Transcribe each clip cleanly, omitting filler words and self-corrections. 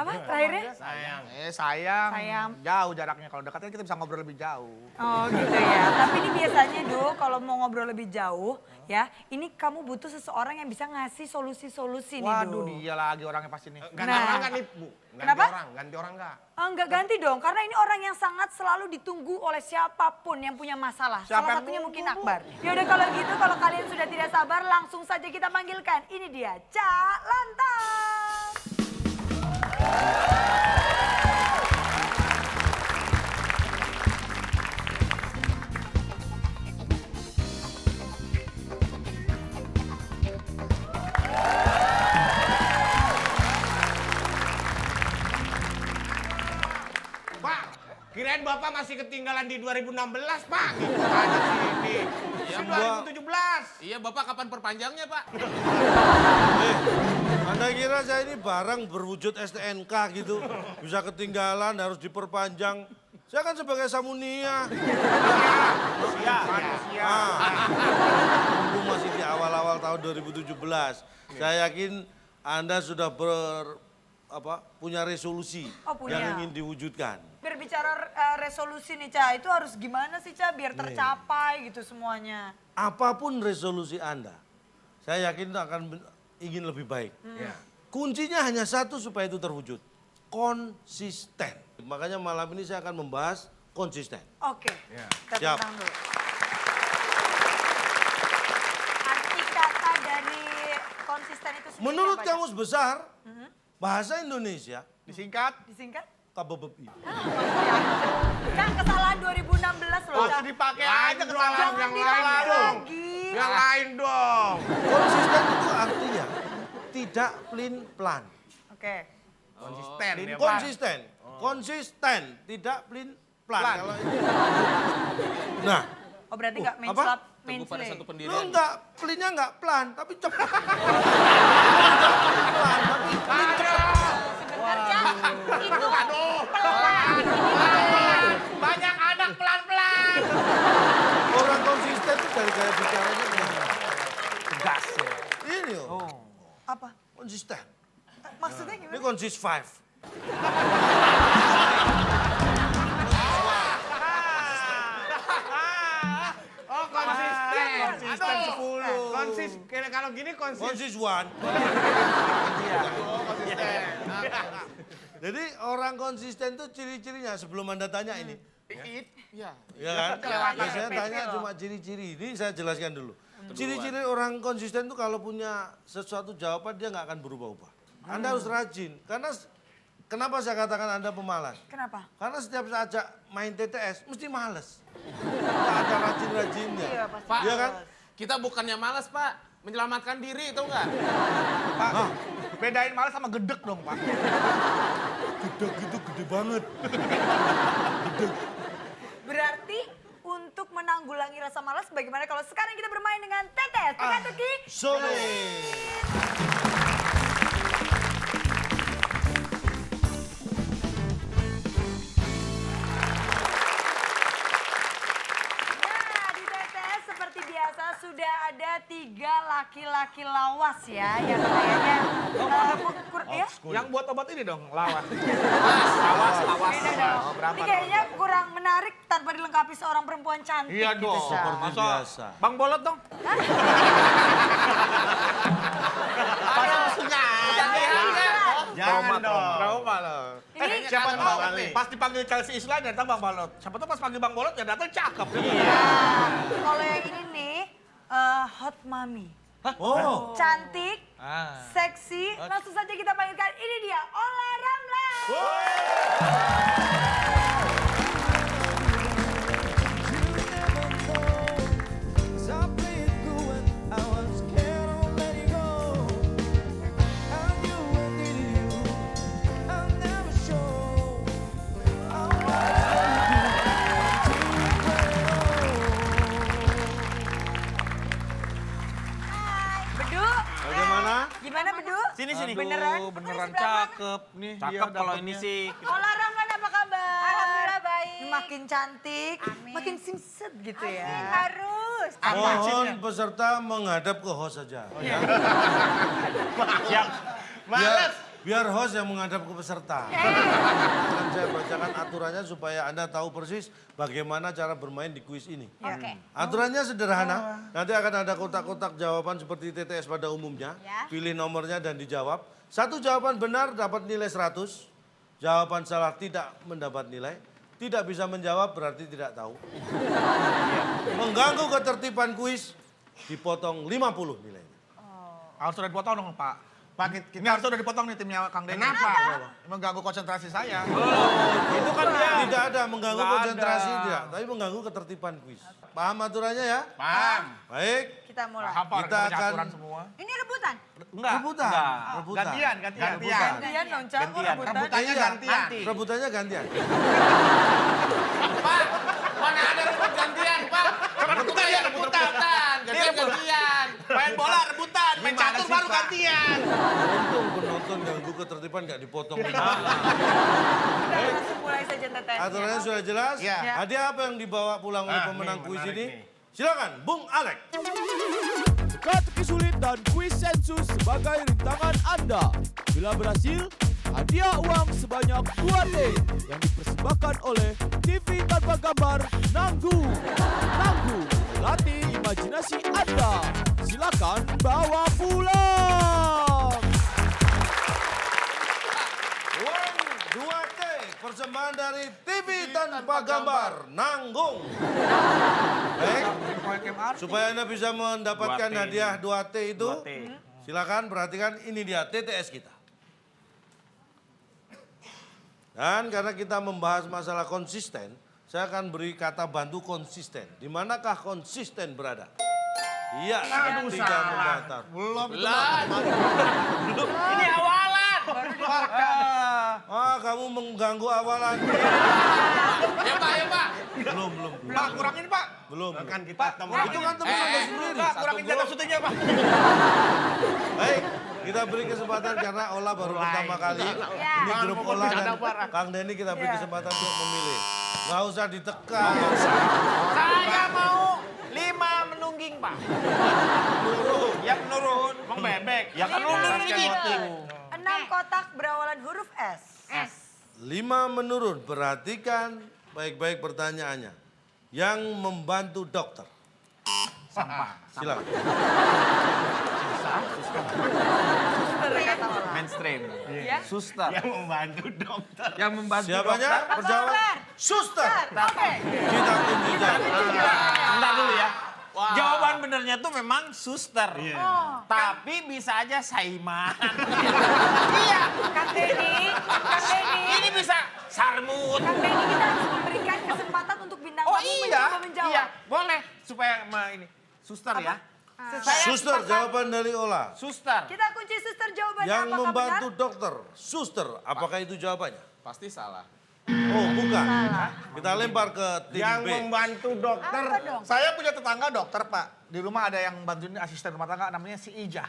Apa terakhirnya? Sayang. Sayang. Sayang. Jauh jaraknya, kalau dekat kan kita bisa ngobrol lebih jauh. Oh gitu ya. Tapi ini biasanya kalau mau ngobrol lebih jauh ya, ini kamu butuh seseorang yang bisa ngasih solusi-solusi nih Waduh, Du. dia lagi orangnya pasti nih. Ganti Nah. orang nggak nih, Bu? Kenapa? Ganti orang nggak? Enggak ganti dong, karena ini orang yang sangat selalu ditunggu oleh siapapun yang punya masalah. Siapa Salah yang satunya nunggu, mungkin Bu? Akbar. Yaudah kalau gitu, kalau kalian sudah tidak sabar, langsung saja kita panggilkan. Ini dia, Cak Lantas. Pak, kirain Bapak masih ketinggalan di 2016, Pak. Gitu aja sini. Iya, Ini Pak. 2017. Iya, Bapak kapan perpanjangnya, Pak? Anda kira saya ini barang berwujud STNK gitu, bisa ketinggalan harus diperpanjang. Saya kan sebagai Samunia. Manusia. Mumpung masih di awal-awal tahun 2017. Saya yakin Anda sudah punya resolusi Oh, punya. yang ingin diwujudkan. Berbicara resolusi nih, Cak, itu harus gimana sih, Cak, biar tercapai gitu semuanya? Apapun resolusi Anda, saya yakin ingin lebih baik. Ya. Kuncinya hanya satu supaya itu terwujud. Konsisten. Makanya malam ini saya akan membahas konsisten. Oke, Ya. kita Siap. tentang dulu. Arti kata dari konsisten itu sendiri Menurut apa, Cak? Kamus Besar, bahasa Indonesia, Disingkat. Disingkat? kabebepi. Cak, kesalahan 2016 loh, Oh, Cak. dipakai Lain aja dong. kesalahan Jangan yang dipakai lain dong. lagi. Yang lain dong. Konsisten itu artinya tidak plan. Oke. Konsisten ya, Pak. Konsisten. Konsisten, tidak plan. Plan. Kalau ini. Nah, Oh, berarti nggak main apa? slap, main Teguh pada slay. satu lu pendirian. enggak, plannya enggak plan, tapi cepat. Sebenarnya itu Banyak anak pelan-pelan. Orang konsisten itu dari gaya bicaranya Tegas ya. ini apa? konsisten. Maksudnya Ini gimana? konsis 5. Oh, konsisten. Konsisten 10. Kalau gini konsisten. Konsis 1. Jadi orang konsisten tuh ciri-cirinya sebelum Anda tanya ini. Iya. Ya kan? Kelewatan Biasanya repeat tanya loh. cuma ciri-ciri. Ini saya jelaskan dulu. Ciri-ciri orang konsisten tuh kalau punya sesuatu jawaban dia nggak akan berubah-ubah. Anda harus rajin. Karena kenapa saya katakan Anda pemalas? Kenapa? Karena setiap saya ajak main TTS mesti males. Nggak ada rajin-rajinnya. Iya, pasti. Pak, Iya kan? kita bukannya malas, Pak. Menyelamatkan diri, tahu nggak? Pak, bedain malas sama gedek dong, Pak. Gede gitu gede banget. Berarti untuk menanggulangi rasa malas, bagaimana kalau sekarang kita bermain dengan tetes, teka-teki, Sulit. Nah, di tetes seperti biasa sudah ada 3 laki-laki lawas ya, yang kayaknya ya. Yang buat obat ini dong, lawan. Beda dong. Oh, berapa Ini kayaknya kurang menarik tanpa dilengkapi seorang perempuan cantik. Iya gitu, dong. Syah. Seperti Masa biasa. Bang Bolot dong. Jangan dong. Trauma loh. Ini Siapa ada tahu banget nih. pas dipanggil Chelsea Islan datang Bang Bolot. Siapa tahu pas panggil Bang Bolot ya datang cakep. Nah, kalau yang ini nih hot mami. Oh. Cantik, Ah. seksi, langsung saja kita panggilkan. Ini dia, Ola Ramlan. Bedu, Bagaimana? gimana Bedu? Sini sini. Beneran? Beneran Kok di sebelah cakep nih. Cakep dia kalau ini dapetnya. sih. Ola Ramlan apa kabar? Alhamdulillah baik. Makin cantik, Amin. makin simset gitu ya. Harus. Mohon peserta menghadap ke host saja. Siap. Biar, Biar host yang menghadap ke peserta. Akan saya bacakan aturannya supaya Anda tahu persis bagaimana cara bermain di kuis ini. Oke. Aturannya sederhana, nanti akan ada kotak-kotak jawaban seperti TTS pada umumnya. Ya. Pilih nomornya dan dijawab. Satu jawaban benar dapat nilai 100, jawaban salah tidak mendapat nilai. Tidak bisa menjawab berarti tidak tahu. Mengganggu ketertiban kuis, dipotong 50 nilainya. Harus sudah dipotong dong, Pak. Ini harus sudah dipotong nih timnya Kang Denny. Kenapa? Mengganggu konsentrasi saya. Itu kan tidak ada mengganggu konsentrasi, tidak. Tapi mengganggu ketertiban kuis. Paham aturannya ya? Paham. Baik, Kita mulai. kita akan aturan semua. Ini rebutan. Enggak. rebutan. Rebutan. Gantian. Gantian dong, Cak. Kok rebutan? Rebutannya Iya, gantian. rebutannya gantian. Pak, mana ada rebut gantian, Pak? Rebutan ya, rebutan. Gantian. Main bola rebutan, main Gimana catur sih, baru Pak? gantian. Untung penonton ganggu ketertiban nggak dipotong. Kita langsung mulai saja TTS. Aturannya sudah jelas? Iya. Hadiah apa yang dibawa pulang oleh Ah, pemenang nih, kuis menarik ini? nih. Silakan, Bung Alek. Teka-teki sulit dan kuis sensus sebagai rintangan Anda. Bila berhasil, hadiah uang sebanyak 2T yang dipersembahkan oleh TV tanpa gambar Nanggu. Nanggu, latih imajinasi Anda. Silakan bawa pulang. Uang 2T persembahan dari TV tanpa gambar Nanggung. Baik, supaya Anda bisa mendapatkan 2T. hadiah 2T itu, silakan perhatikan ini dia TTS kita. Dan karena kita membahas masalah konsisten, saya akan beri kata bantu konsisten. Di manakah konsisten berada? Iya, tidak membantah. Belum. Ini awalan. Kamu mengganggu awalan. Ya, Pak, ya, Pak. Belum. Pak, kurangin, Pak. Belum. Kan kita temukan. Itu kan teman Anda sendiri. Pak, kurangin jatah syutingnya, Pak. Baik, kita beri kesempatan karena Ola baru pertama kali. Ini grup Ola dan Kang Denny kita beri kesempatan untuk memilih. Nggak usah ditekan. Saya mau 5 menungging, Pak. Ya menurun. Emang bebek. Ya kan lu gitu. 6 kotak berawalan huruf S. 5 menurun, perhatikan baik-baik pertanyaannya. Yang membantu dokter. Silakan. Mainstream. Ya? Suster. Yang membantu dokter. Yang membantu Siapanya? Berjawab. Suster. Oke. Kita kunci jawab. Bentar dulu ya. Jawaban benernya tuh memang suster. Tapi bisa aja saiman. Iya. Kang Denny. Ini bisa sarmut. Kang Denny, kita harus memberikan kesempatan untuk bintang Oh tamu iya. mencoba menjawab. Iya, boleh. Supaya ini. Suster ya. Suster, jawaban dari Ola. Suster. Kita kunci suster jawabannya Yang apakah membantu benar? dokter. Suster, apakah itu jawabannya? Pasti salah. Oh, bukan. Kita lempar ke tim Yang B. membantu dokter. Apa dong? Saya punya tetangga dokter, Pak. Di rumah ada yang bantuin asisten rumah tangga namanya si Ijah.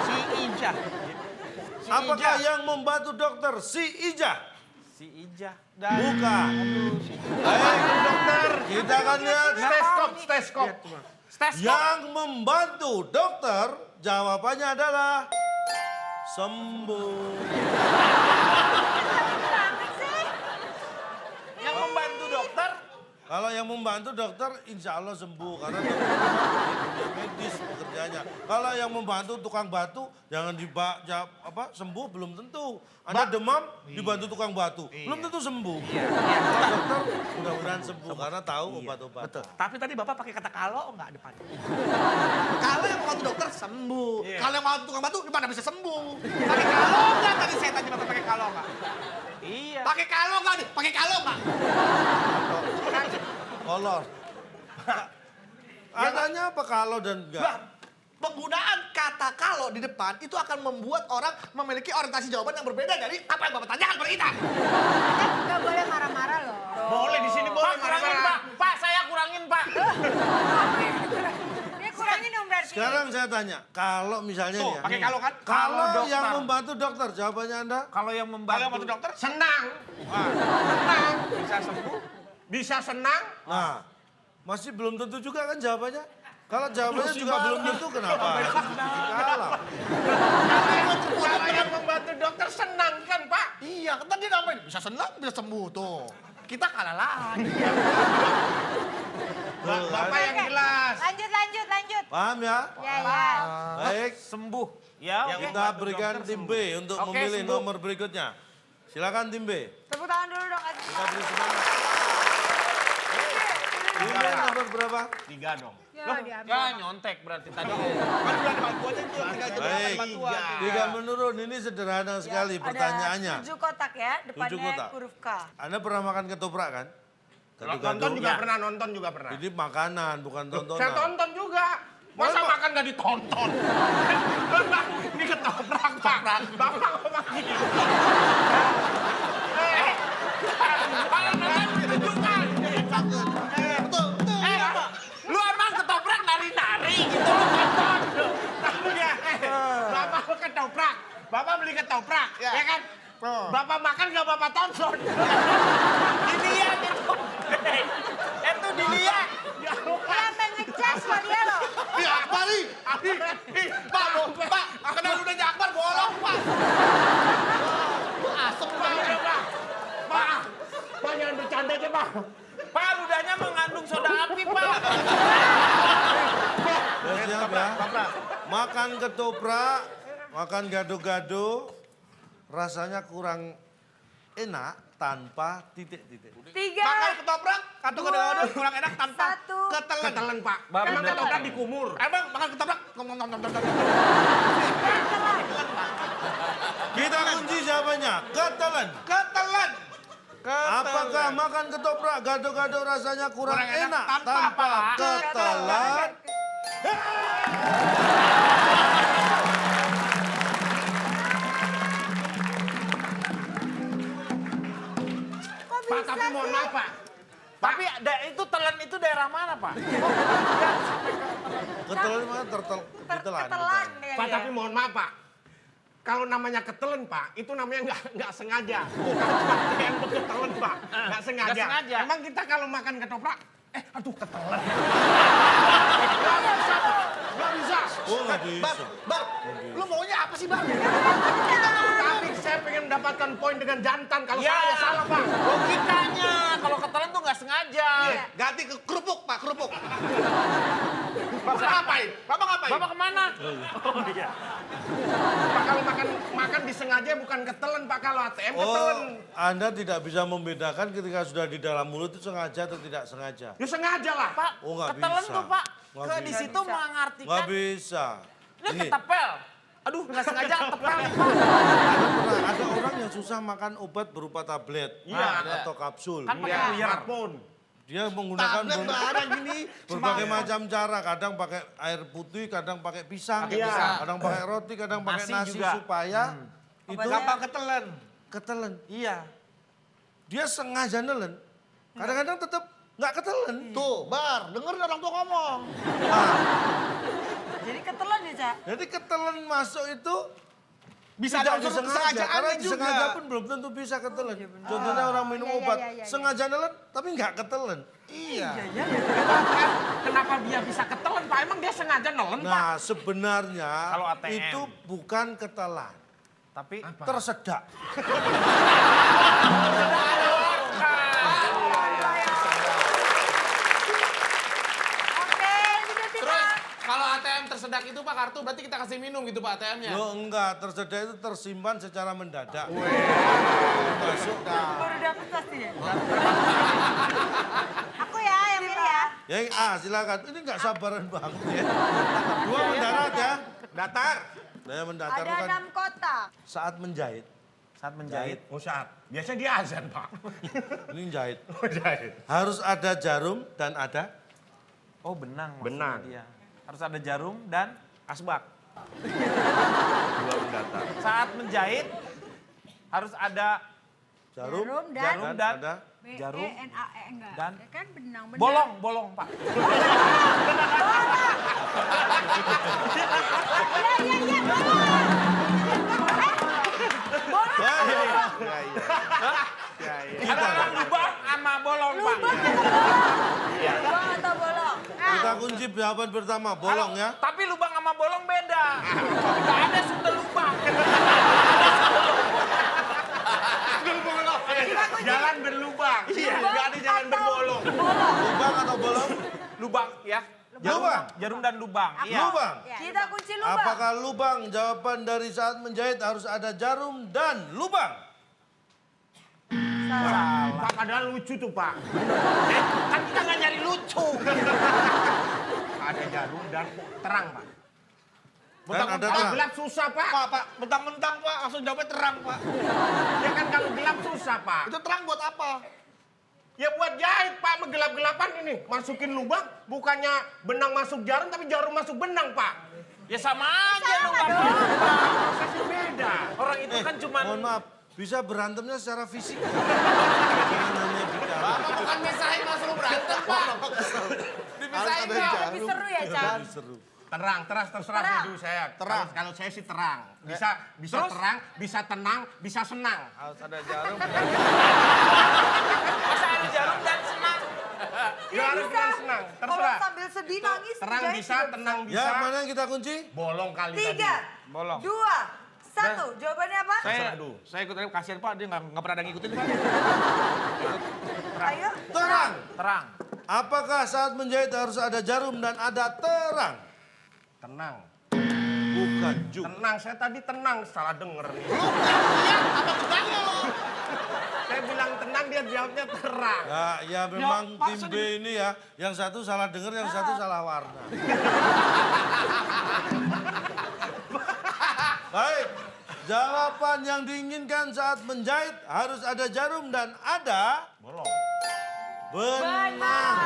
Si Ijah. Apakah yang membantu dokter? Si Ijah? Si Ijah. Bukan. Baik, dokter. Kita akan lihat. Steskop. Yang membantu dokter, jawabannya adalah sembuh. Yang membantu dokter. Kalau yang membantu dokter, insya Allah sembuh. Karena dokter dunia medis pekerjaannya. Kalau yang membantu tukang batu, jangan sembuh belum tentu. Anda demam, dibantu tukang batu. Belum tentu sembuh. Kalau dokter, mudah-mudahan sembuh. Karena tahu obat-obat. Betul. Tapi tadi Bapak pakai kata kalau enggak depannya. Kalau yang membantu dokter sembuh. Kalau yang membantu tukang batu gimana bisa sembuh? Pakai kalau enggak tadi saya tanya Bapak pakai kalau enggak? Iya. Pakai kalau enggak nih? Pakai kalau enggak? Kolor. Adanya apa kalau dan enggak? Nah, penggunaan kata kalau di depan itu akan membuat orang memiliki orientasi jawaban yang berbeda dari apa yang Bapak tanyakan kepada kita. Nggak boleh marah-marah loh. Boleh di sini boleh Pak, kurangin, Pak. Pak, saya kurangin, Pak. Dia kurangin dong berarti. Sekarang saya tanya, kalau misalnya Tuh, nih ya, pakai kalau kan? kalau dokter. yang membantu dokter, jawabannya Anda? Kalau yang Kalau yang membantu membantu dokter Senang. senang, bisa sembuh. Bisa senang. Nah, masih belum tentu juga kan jawabannya? Kalau jawabannya juga belum tentu, kenapa? Kalah. Kalau yang membantu Ntar dia nambahin, bisa senang, bisa sembuh tuh. Kita kalah lagi. Bapak yang jelas. Lanjut. Paham ya? Ya. Baik, Sembuh. Ya, oke. kita berikan tim B untuk Oke, memilih sembuh. nomor berikutnya. Silakan tim B. Tepuk tangan dulu dong. Kita beri semangat. Tim B nomor berapa? 3 dong. Ya, nyontek berarti tadi. Kan udah ada bantuannya itu, tinggal coba Baik. ada bantuan. 3 menurun, ini sederhana sekali pertanyaannya. Ada 7 kotak ya, depannya 7 kotak. huruf K. Anda pernah makan ketoprak kan? Nonton juga pernah, nonton juga pernah. Ini makanan, bukan tontonan. Saya tonton juga. Masa makan gak ditonton? Ini ketoprak, Pak. Bapak ngomong gitu. Kalau nonton ditunjukkan. Lu emang ketoprak nari-nari gitu lu tonton. Ya, Bapak ketoprak. Bapak beli ketoprak, ya kan? Bapak makan gak Bapak tonton. Dilihat itu. Itu dilihat. Yang mengecas loh dia loh. Iya, Akbar nih. Pak, kena ludahnya Akbar bolong, Pak. Asem Pak, udah, Pak. Pak, jangan bercanda aja, Pak. Pak, ludahnya mengandung soda api, Pak. Ya, siap ya. Makan ketoprak, makan gado-gado, rasanya kurang enak tanpa titik-titik. 3, Makan ketoprak, kartu kadang-kadang kurang enak tanpa 1. ketelen. Ketelen, Pak. Bapak Emang udah ketoprak tahu. dikumur. Emang makan ketoprak, Kita kunci jawabannya, ketelen. ketelen. Apakah makan ketoprak gado-gado rasanya kurang Kurang enak enak tanpa tanpa apa? ketelan? Pak, tapi mohon maaf, Pak. Tapi itu telan itu daerah mana, Pak? Ketelan mana ditelan. Ketelan. Pak, tapi mohon maaf, Pak. Kalau namanya ketelen, Pak, itu namanya nggak sengaja. Bukan Pak yang ketelen, Pak. Nggak sengaja. Nggak sengaja. Emang kita kalau makan ketoprak, aduh ketelen. Nggak bisa. Oh nggak bisa. Bar, lu maunya apa sih, Bar? Tapi saya pengen mendapatkan poin dengan jantan. Kalau Ya. salah ya salah, Pak. Logikanya kalau ketelan tuh nggak sengaja. Ganti ke kerupuk, Pak, kerupuk. Bapak ngapain? Bapak ngapain? Bapak kemana? Pak, kalau makan disengaja bukan ketelen, Pak. Kalau ATM ketelen. Oh, Anda tidak bisa membedakan ketika sudah di dalam mulut itu sengaja atau tidak sengaja. Ya sengaja lah. Pak, Oh, nggak ketelan bisa. tuh, Pak. Nggak Ke di bisa. situ mengartikan. Nggak bisa. Ini Ini, ketepel. Aduh, nggak sengaja ketepel nih, Pak. ada orang yang susah makan obat berupa tablet Iya. atau kapsul. Kan pakai Ya, buyar. smartphone. Dia menggunakan Tablet barang gini. berbagai macam cara. Kadang pakai air putih, kadang pakai pisang, Pakai pisang. kadang pakai roti, kadang pakai Nasi nasi juga. supaya itu Gampang ketelen. ketelen. Iya. Dia sengaja nelen. Kadang-kadang tetap nggak ketelen. Tuh, Bar, dengerin orang tua ngomong. Nah, Jadi ketelan ya, Cak? jadi ketelen masuk itu Bisa tidak ada unsur disengaja. kesengajaannya Karena juga. disengaja pun belum tentu bisa ketelen. Contohnya orang minum Iya, obat, iya, iya, iya. sengaja nelen tapi nggak ketelen. Iya. Kenapa dia bisa ketelen, Pak? Emang dia sengaja nelen, Pak? Nah, sebenarnya Kalau ATM. itu bukan ketelan, Tapi tersedak. Oke, sudah Terus tidak. kalau ATM tersedak itu Pak kartu berarti kita kasih minum gitu Pak ATM-nya. Loh enggak, tersedak itu tersimpan secara mendadak. Masuk. Baru dapet pasti ya? Aku ya yang milih ya. Yang A silakan. Ini nggak sabaran banget ya. Dua mendarat ya. Datar. Saya mendatar Ada kan 6 kotak. saat menjahit. saat menjahit. Ustaz, biasanya dia azan, Pak. Ini jahit. Jahit. Harus ada jarum dan ada Oh, benang maksudnya Benang. dia. Harus ada jarum dan asbak. Dua mendatar. Saat menjahit harus ada jarum, Jarum dan- Jarum dan- ada jarum B-E-N-A-E enggak. dan Ya kan benang. bolong, Pak. Ada orang lubang sama bolong, Pak. Bolong atau bolong? kita kunci jawaban pertama bolong ya. Tapi lubang sama bolong beda. Nggak ada sundel lubang. lubang ya. Lubang. Jarum dan lubang. Iya. Lubang. Ya. Kita kunci lubang. Apakah lubang? Jawaban dari saat menjahit harus ada jarum dan lubang. Salah. Pak, padahal lucu tuh, Pak. Kan kita nggak nyari lucu. Ada jarum dan terang, Pak. Dan ada Kalau terang. gelap susah, Pak. Pak, mentang-mentang Pak, langsung jawabnya terang Pak. Ya kan kalau gelap susah, Pak. Itu terang buat apa? Ya buat jahit, Pak. Gelap-gelapan ini. Masukin lubang, bukannya benang masuk jarum, tapi jarum masuk benang, Pak. Ya sama aja dong. Pak. Prosesnya beda. Orang itu kan cuman Mohon maaf, bisa berantemnya secara fisik. Jangan hanya bicara. Bukan misahin langsung berantem Pak. Dipisahin Pak. Tapi seru ya, Cam? Seru. Terang, terserah Terang. dulu saya. Terang. Kalau saya sih terang. Bisa Terus? terang, bisa tenang, bisa senang. Harus ada jarum. masa ada jarum dan senang. Ya harus dengan senang, Kalau terserah. sambil sedih nangis. Terang dijahit bisa, juga tenang bisa. Ya, mana yang kita kunci? Bolong kali tadi. 3, Bolong. 2, 1. Jawabannya apa? Saya ikut aja, kasihan Pak, dia nggak pernah ada ngikutin Pak. Ayo. Terang. Terang. Apakah saat menjahit harus ada jarum dan ada terang? Tenang. Bukan juga. Tenang, saya tadi tenang, salah denger nih. Saya bilang tenang, dia jawabnya terang. Ya memang tim B ini ya, yang satu salah dengar, yang satu salah warna. Baik, jawaban yang diinginkan saat menjahit harus ada jarum dan ada Bolong. benang.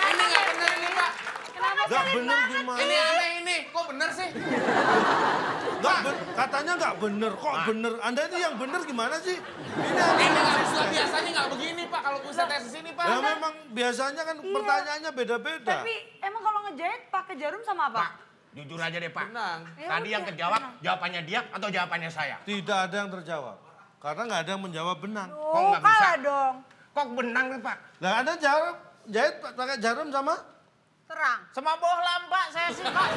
Ini nggak bener ini Pak. Kenapa Gak sulit bener banget? gimana? Ini aneh ini. Kok bener sih? Katanya nggak bener, kok bener? Anda ini yang bener gimana sih? Ini Ini nggak aneh. bisa, biasanya nggak begini Pak. Kalau kuset tes sini Pak. Ya memang biasanya kan pertanyaannya beda-beda. Tapi emang kalau ngejahit pakai jarum sama apa? Pak, jujur aja deh, Pak. Benang. Ya Tadi yang udah, kejawab, benang. jawabannya dia atau jawabannya saya? Tidak ada yang terjawab. Karena nggak ada yang menjawab benang. Kok Oh, nggak bisa? kalah dong. Kok benang nih, Pak? Nah, Anda jawab jahit pakai jarum sama? Terang. Sama bohlam Pak, saya sih Pak.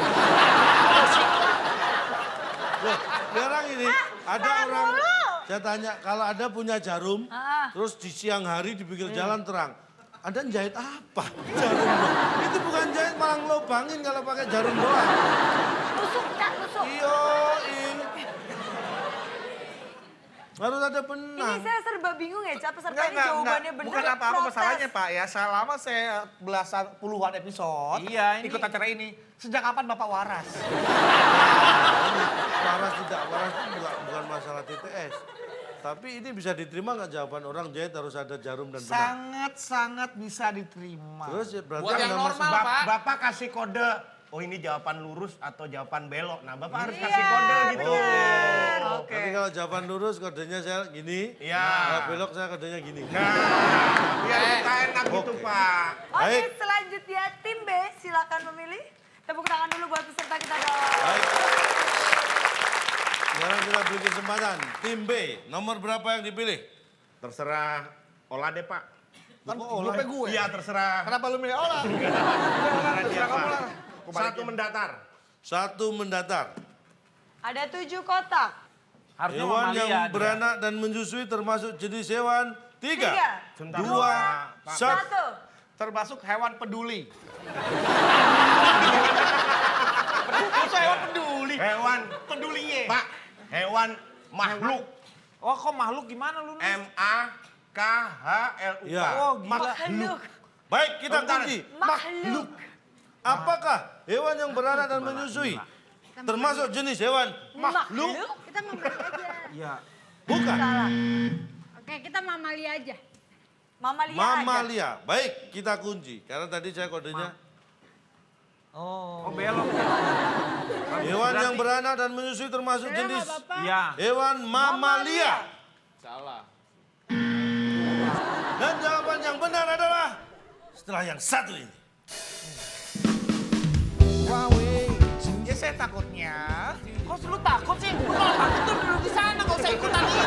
Loh, sekarang ini ada salah orang, mulu. saya tanya, kalau Anda punya jarum, Ah. terus di siang hari di pinggir jalan terang, Anda jahit apa? Jarum doang. Itu bukan jahit, malah ngelobangin kalau pakai jarum doang. Tusuk, Cak, tusuk. Iyo, harus ada Ini benang. saya serba bingung ya, Cak. Peserta ini Enggak. jawabannya benar. Bukan apa-apa protes. masalahnya Pak ya. Selama saya belasan puluhan episode Iya, ini- ikut acara ini. Sejak kapan Bapak waras? Waras tidak waras itu bukan masalah TTS. Tapi ini bisa diterima nggak jawaban orang jahit harus ada jarum dan benang? Sangat-sangat bisa diterima. Terus ya berarti Buat yang Anda masih- normal, Pak. Bapak kasih kode, oh ini jawaban lurus atau jawaban belok. Nah, Bapak harus Iya, kasih kode gitu. Oke. Tapi kalau jawaban lurus kodenya saya gini, Iya. kalau belok saya kodenya gini. Nah, biar kita enak gitu, Oke. Pak. Oke, Baik. selanjutnya tim B, silakan memilih. Tepuk tangan dulu buat peserta kita dong. Baik. Sekarang kita beri kesempatan. Tim B, nomor berapa yang dipilih? Terserah olah deh, Pak. Kan grupnya gue. Iya, terserah. Kenapa lu milih olah? Terserah kamu lah. Satu mendatar. Satu mendatar. Ada 7 kotak. Harusnya Hewan mamalia yang dia. beranak dan menyusui termasuk jenis hewan 3, 2, Sebentar, Pak. 1. 1. Termasuk hewan peduli. Masa hewan peduli? Hewan, Pedulinya. Pak, hewan makhluk. Oh kok makhluk gimana lu? MAKHLUK. Ya. Oh gila. Makhluk. Baik, kita Bentar. kunci. Makhluk. Apakah hewan yang beranak dan menyusui termasuk jenis hewan makhluk? Kita mamalia aja. Iya. Bukan. Salah. Oke, kita mamalia aja. Mamalia aja. Mamalia. Baik, kita kunci. Karena tadi saya kodenya. Oh belok. Hewan yang beranak dan menyusui termasuk jenis Iya. hewan mamalia. Salah. Dan jawaban yang benar adalah setelah yang satu ini. Ya saya takutnya. Kok lu takut sih? Lu malah takut tuh duduk di sana, gak usah ikutan ini.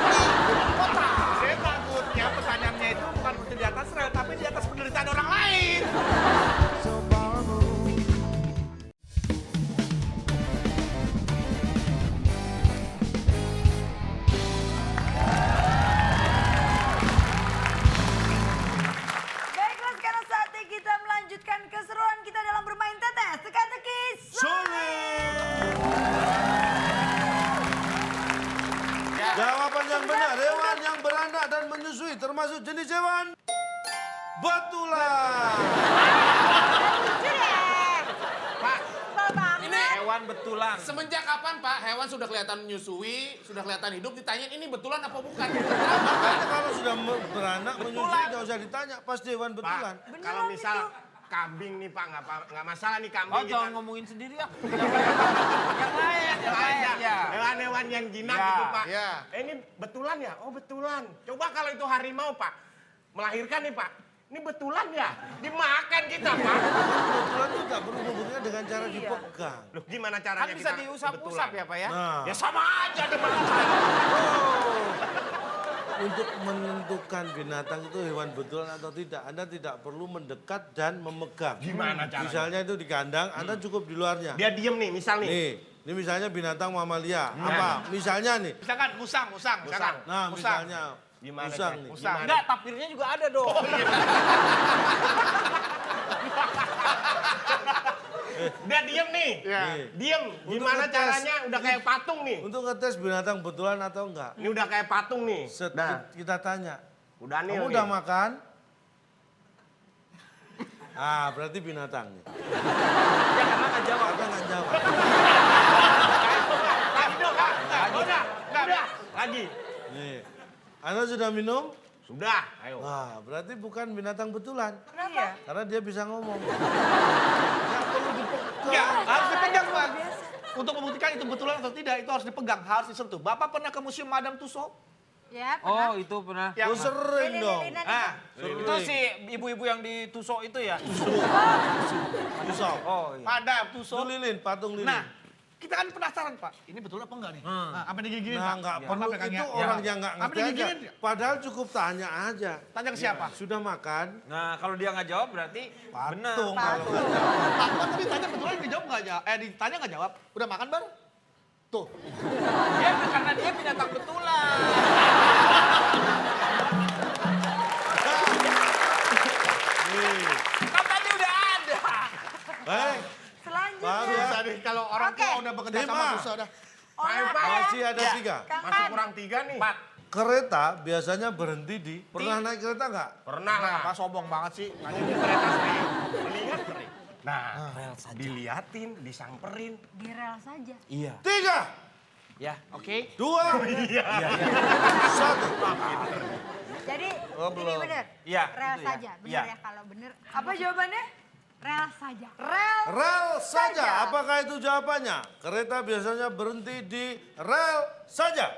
Kok takut? Saya takutnya pertanyaannya itu bukan di atas rel, tapi di atas penderitaan orang lain. termasuk jenis hewan betulan. Pak, Ini hewan betulan. Semenjak kapan Pak hewan sudah kelihatan menyusui, sudah kelihatan hidup, ditanyain ini betulan apa bukan? Makanya kalau sudah beranak menyusui nggak usah ditanya, pasti hewan betulan. Pak, kalau misal kambing nih Pak, nggak masalah nih kambing. Oh, jangan kita- ngomongin sendiri ya. Yang lain, yang lain. Ya. Hewan-hewan yang jinak Ya, gitu Pak. ya. Ini betulan ya? Oh betulan. Coba kalau itu harimau Pak, melahirkan nih Pak. Ini betulan ya? Dimakan kita Pak. Betulan itu nggak perlu membuktikan dengan cara dipegang. Loh gimana Kan caranya bisa kita diusap-usap ya, Pak ya? Nah, Ya sama aja dimakan. untuk menentukan binatang itu hewan betulan atau tidak, Anda tidak perlu mendekat dan memegang. Gimana caranya? Misalnya itu di kandang, Anda cukup di luarnya. Dia diem nih, misal nih. Nih, ini misalnya binatang mamalia. Apa? Misalnya nih. Misalkan musang. Nah, Musang. misalnya Gimana musang caranya? nih. Gimana? Enggak, tapirnya juga ada dong. Dia diem nih. Nih. Diem. Gimana ngetes. caranya? Udah kayak patung nih. Untuk ngetes binatang betulan atau enggak. Ini udah kayak patung nih. Nah, Kita tanya, udah nih. kamu udah makan? Ah, berarti binatang nih. Ya karena nggak jawab. Karena nggak jawab. Lagi dong, Kak. Udah. Lagi. Nih, Anda sudah minum? Sudah. Ayo. Wah, berarti bukan binatang betulan. Iya. Karena dia bisa ngomong. Ya, harus dipegang Pak. Untuk membuktikan itu betulan atau tidak, itu harus dipegang, harus disentuh. Bapak pernah ke Museum Madame Tussauds? Ya, Oh, itu pernah. Oh, sering dong. Nah, Itu si ibu-ibu yang ditusuk itu ya? Tusau. Oh, iya. Madame Itu Tussauds. lilin, patung lilin. Nah, kita kan penasaran Pak, ini betul apa enggak nih? Nah, apa digigilin Nah, Pak? nggak perlu, Bapak pegangnya. itu orang yang nggak Apa ngerti aja. digigilin? Padahal cukup tanya aja. Tanya ke siapa? Sudah makan? Nah, kalau dia nggak jawab berarti benar. Patung kalau nggak jawab. Pak, tadi ditanya betulan dijawab nggak jawab? Ditanya nggak jawab. Udah makan Bar? Tuh. Dia karena dia binatang betulan. Kan tadi udah ada. Baik, Selanjutnya. baru ya. Bisa nih kalau orang tua Udah bekerja sama Lima. Tussauds udah. Ayo, Pak. Masih ada Ya. 3. Masih kurang 3 nih. Empat. Kereta biasanya berhenti di. Pernah naik kereta nggak? Pernah lah. Pak sombong banget sih. Nanya di kereta sering. Melihat sering. Nah, diliatin, disamperin. Di rel saja. Iya. 3, Ya, oke. 2, 1. Jadi Oh, ini belum. benar. Iya, Rel itu ya. saja. Benar Iya. ya kalau benar. Apa jawabannya? Rel saja. Rel. Rel saja. Saja. Apakah itu jawabannya? Kereta biasanya berhenti di rel saja.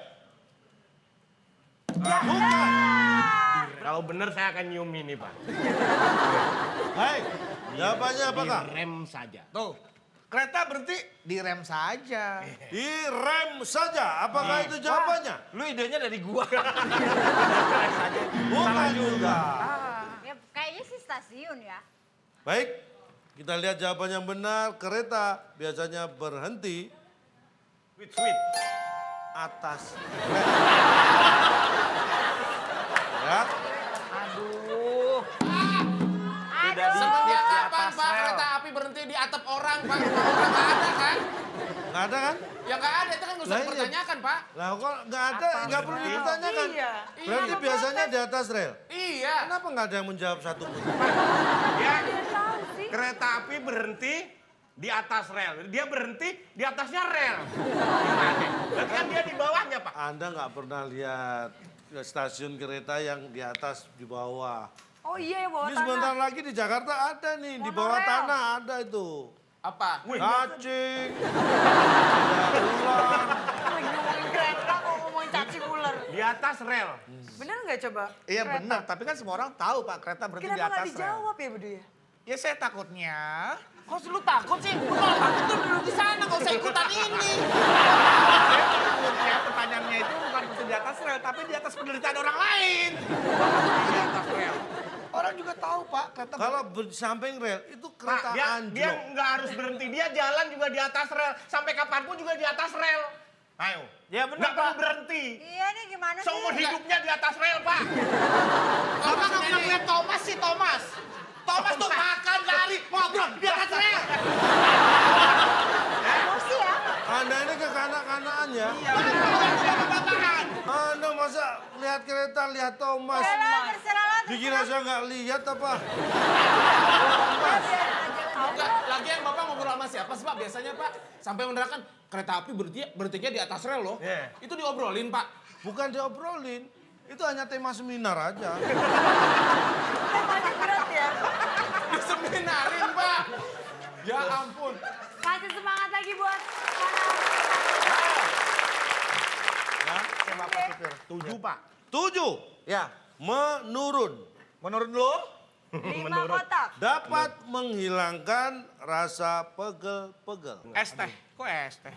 Bukan. Kalau bener saya akan nyium ini, Pak. Hai, jawabannya apakah? Direm saja. Tuh. Kereta berhenti di rem saja. Di rem saja. Apakah itu jawabannya? Lu idenya dari gua. Bukan juga. Ya kayaknya sih stasiun ya. Baik, kita lihat jawaban yang benar. Kereta biasanya berhenti Sweet. atas rel. Ya, Aduh. Udah dikit Semenjak di kapan atas Pak rel. kereta api berhenti di atap orang Pak? Rumah orang nggak ada kan? nggak ada kan? Ya nggak ada, itu kan nggak usah Lah, iya. dipertanyakan Pak. Lah kok nggak ada, nggak perlu dipertanyakan. Iya. Berarti biasanya di atas rel. Iya. Kenapa nggak ada yang menjawab satu pun? Ya, Tahu sih. kereta api berhenti di atas rel. Dia berhenti di atasnya rel. Gimana? Berarti kan dia di bawahnya, Pak. Anda nggak pernah lihat stasiun kereta yang di atas di bawah. Oh iya ya bawah Ini sebentar tanah. lagi di Jakarta ada nih, di bawah Monorail. tanah ada itu. Apa? Cacing, ada ular. Lagi ngomongin kereta kok ngomongin cacing ular. Di atas rel. Bener nggak coba? Iya Kereta. benar, tapi kan semua orang tahu Pak kereta berhenti di Kenapa nggak atas rel. dijawab ya Budi ya? Ya saya takutnya. Kok lu takut sih? Lu kalau takut tuh duduk di sana, nggak usah ikutan ini. Saya takutnya pertanyaannya itu bukan berhenti di atas rel, tapi di atas penderitaan orang lain. Di atas rel. Orang juga tahu Pak kereta Kalau di samping rel itu Pak, kereta dia anjlok. nggak harus berhenti. Dia jalan juga di atas rel. Sampai kapanpun juga di atas rel. Ayo. Ya Nggak benar, perlu Pak. berhenti. Iya nih gimana sih? Seumur hidupnya di atas rel, Pak. Bapak nggak pernah ngeliat Thomas sih, Thomas. Thomas tuh makan, lari, ngobrol di atas rel. Emosi ya? Anda ini kekanak-kanakan ya. Bapak-bapakan. Anda masa lihat kereta, lihat Thomas. Udah lah, terserah lah. Dikira saya nggak lihat apa? Enggak, lagian Bapak ngobrol sama siapa sih Pak? Biasanya Pak, sampai menerangkan kereta api berhentinya di atas rel loh. Iya. Itu diobrolin Pak. Bukan diobrolin, itu hanya tema seminar aja. Temanya berat ya. Diseminarin Pak. Ya ampun. Kasih semangat lagi buat Coba Pak Supir. 7 Pak. 7. Ya, Menurun. menurut lu? 5 kotak. Dapat menghilangkan rasa pegel-pegel. Es teh. Kok es teh?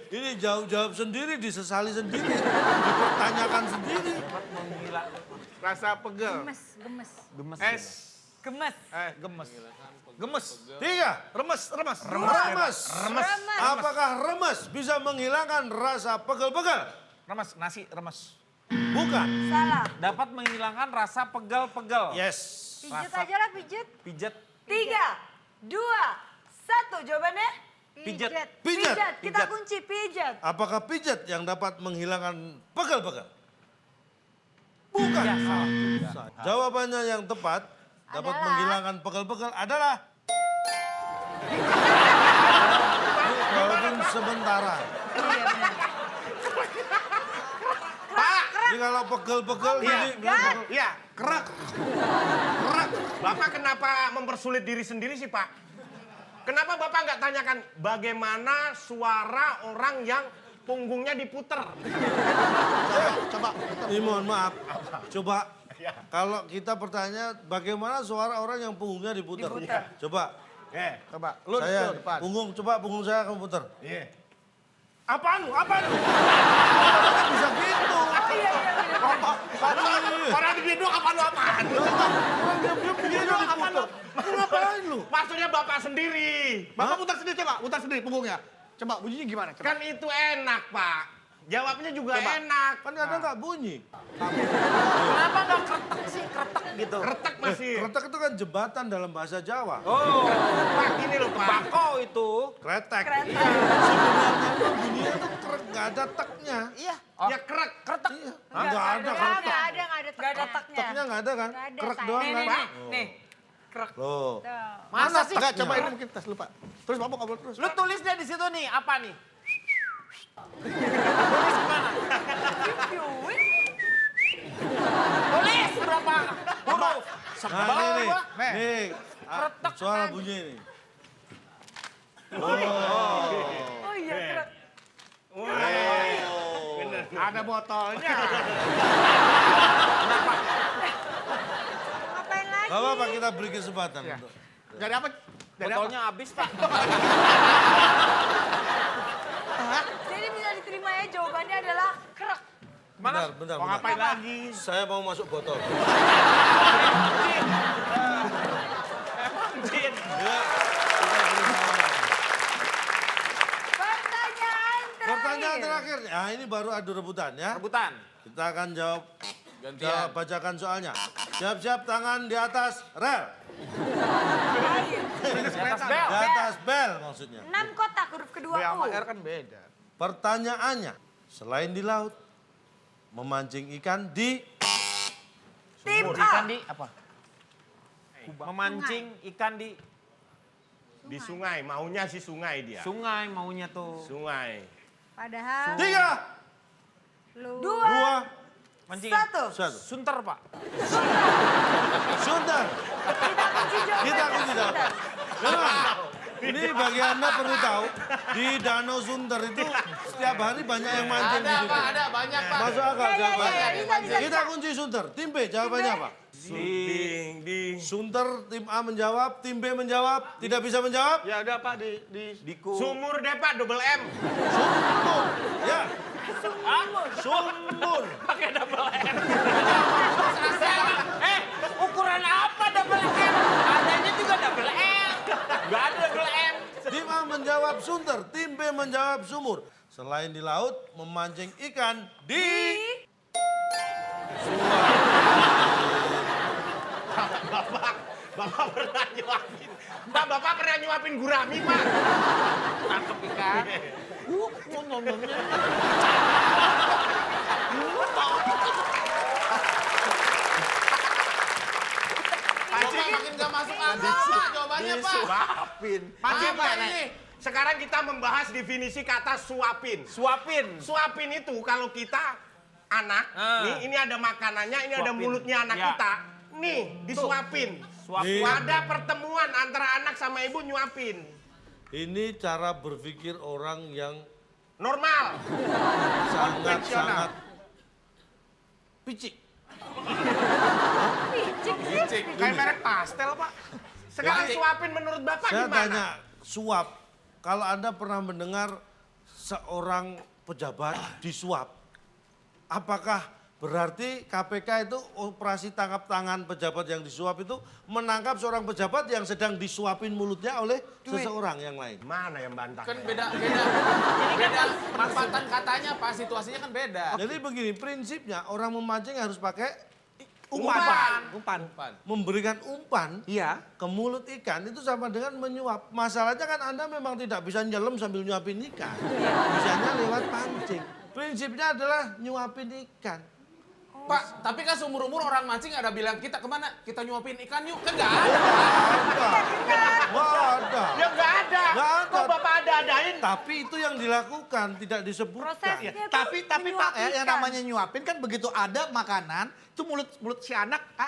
Ini jawab sendiri, disesali sendiri, dipertanyakan sendiri. Rasa pegel. Gemes. Es. Gemes. Gemes. Gemes. 3. Remes. Remes. Remes. Apakah remes bisa menghilangkan rasa pegel-pegel? Remes. Nasi remes. Bukan. Salah. Dapat menghilangkan rasa pegel-pegel. Yes. Pijet aja lah, pijet. Pijet. 3, 2, 1. Jawabannya? Pijet. Pijat. Kita kunci pijat. Apakah pijat yang dapat menghilangkan pegel-pegel? Bukan. Ya, salah. Jawabannya yang tepat dapat Adalah- menghilangkan pegel-pegel adalah walaupun sementara. Jadi kalau pegel-pegel ini Iya, kerak. Bapak kenapa mempersulit diri sendiri sih Pak? Kenapa Bapak nggak tanyakan bagaimana suara orang yang punggungnya diputer? Coba. ini mohon maaf. Coba kalau kita bertanya bagaimana suara orang yang punggungnya diputer. Coba Coba. Lu saya di depan. punggung saya kamu puter. Iya. Apaan lu? Bisa gitu. Orang di gendong apa lu apaan? Orang diam-diam begini diputer. Lu ngapain lu? Maksudnya Bapak sendiri. Bapak putar sendiri coba, putar sendiri punggungnya. Coba bunyinya gimana? Coba. Kan itu enak Pak. Jawabnya juga enak. Kan kadang nggak bunyi. Kenapa nggak kretek sih? Kretek gitu. Retek masih. Kretek itu kan jembatan dalam bahasa Jawa. Oh, Pak gini loh Pak. bako itu. Kretek. Kretek. Sebenarnya itu bunyinya tuh nggak ada teknya. Iya. Ya krek. Iya. Nggak ada Nggak kretek. ada Gak ada taknya. Teknya nggak ada kan? Nggak ada, Krek sayang. doang Nih, kan? nih, nih. Nih. Krek. Loh. Masa sih? Enggak, coba ini mungkin tes lu, Pak. Terus Bapak ngobrol terus. Lu tulisnya di situ nih, apa nih? Tulis gimana? Tulis berapa huruf? Sebel Nah, nih, gua. nih. Kretek Suara kan. bunyi nih. Oh iya krek. Ada botolnya. Ngapain lagi? Gak apa-apa, kita beri kesempatan. Iya. Untuk... Dari apa? Dari apa? Botolnya habis, Pak. Jadi bisa diterima ya jawabannya adalah krek. Bentar, bentar, Mau bentar. ngapain lagi? Saya mau masuk botol. Jin. Ya, kita beri kesempatan. Pertanyaan terakhir. Pertanyaan terakhir. Nah, ini baru adu rebutan ya. Rebutan. Kita akan jawab. Gantian. Bacakan soalnya. Siap-siap tangan di atas rel. Di atas bel. Di atas bel maksudnya. 6 kotak huruf kedua B sama U. R kan beda. Pertanyaannya, selain di laut, memancing ikan di Tim Ikan A. di apa? Memancing ikan di Di sungai, maunya sih sungai dia. sungai maunya tuh. Sungai. Padahal 3, lu 2, Mancing 1. 1. sunter, Pak. Sunter. Kita kunci jawabannya. Kita kunci jawaban. Memang, ini bagi Anda perlu tahu, di Danau Sunter itu setiap hari banyak yang mancing di Ada situ. Pak, ada banyak Pak. Masuk akal Iya, jawabannya. bisa. Kita kunci Sunter. Tim B jawabannya apa? Di Sunter, tim A menjawab, tim B menjawab, tidak bisa menjawab. Ya udah Pak di sumur deh Pak, double M. Sumur. Ya. Sumur. Pakai double M. Ukuran apa double M? Adanya juga double M. Gak ada double M. Tim A menjawab Sunter, tim B menjawab sumur. Selain di laut, memancing ikan di... Bapak pernah nyuapin. Bapak pernah nyuapin gurami Pak. Tangkep ikan. Coba makin gak masuk akal, Pak, jawabannya, Pak. Disuapin. Apa ini? Sekarang kita membahas definisi kata suapin. Suapin. Suapin itu kalau kita anak, nih ini ada makanannya, ini ada Suapin. mulutnya anak Ya. kita. Nih, disuapin. Suapin. Ada pertemuan antara anak sama ibu nyuapin. Ini cara berpikir orang yang Normal. sangat-sangat picik. Kayak merek pastel, Pak. Sekarang suapin menurut Bapak Saya gimana? tanya, suap. Kalau Anda pernah mendengar seorang pejabat disuap, apakah berarti KPK itu operasi tangkap tangan pejabat yang disuap itu menangkap seorang pejabat yang sedang disuapin mulutnya oleh seseorang yang lain? Mana yang bantah? Kan beda penempatan katanya, Pak. Situasinya kan beda. Jadi begini, prinsipnya orang memancing harus pakai Umpan. memberikan umpan Iya. ke mulut ikan itu sama dengan menyuap. Masalahnya kan Anda memang tidak bisa nyelam sambil nyuapin ikan. Bisanya lewat pancing. Prinsipnya adalah nyuapin ikan. Pak, tapi kan seumur-umur orang mancing ada bilang kita kemana? Kita nyuapin ikan yuk. Kan nggak ada. Wah, ada. Ya nggak ada. Nggak ada. Kok Bapak ada-adain? Tapi itu yang dilakukan, tidak disebutkan. Prosesnya tuh Tapi Pak, menyuap yang ikan. namanya nyuapin kan begitu ada makanan, itu mulut si anak gitu.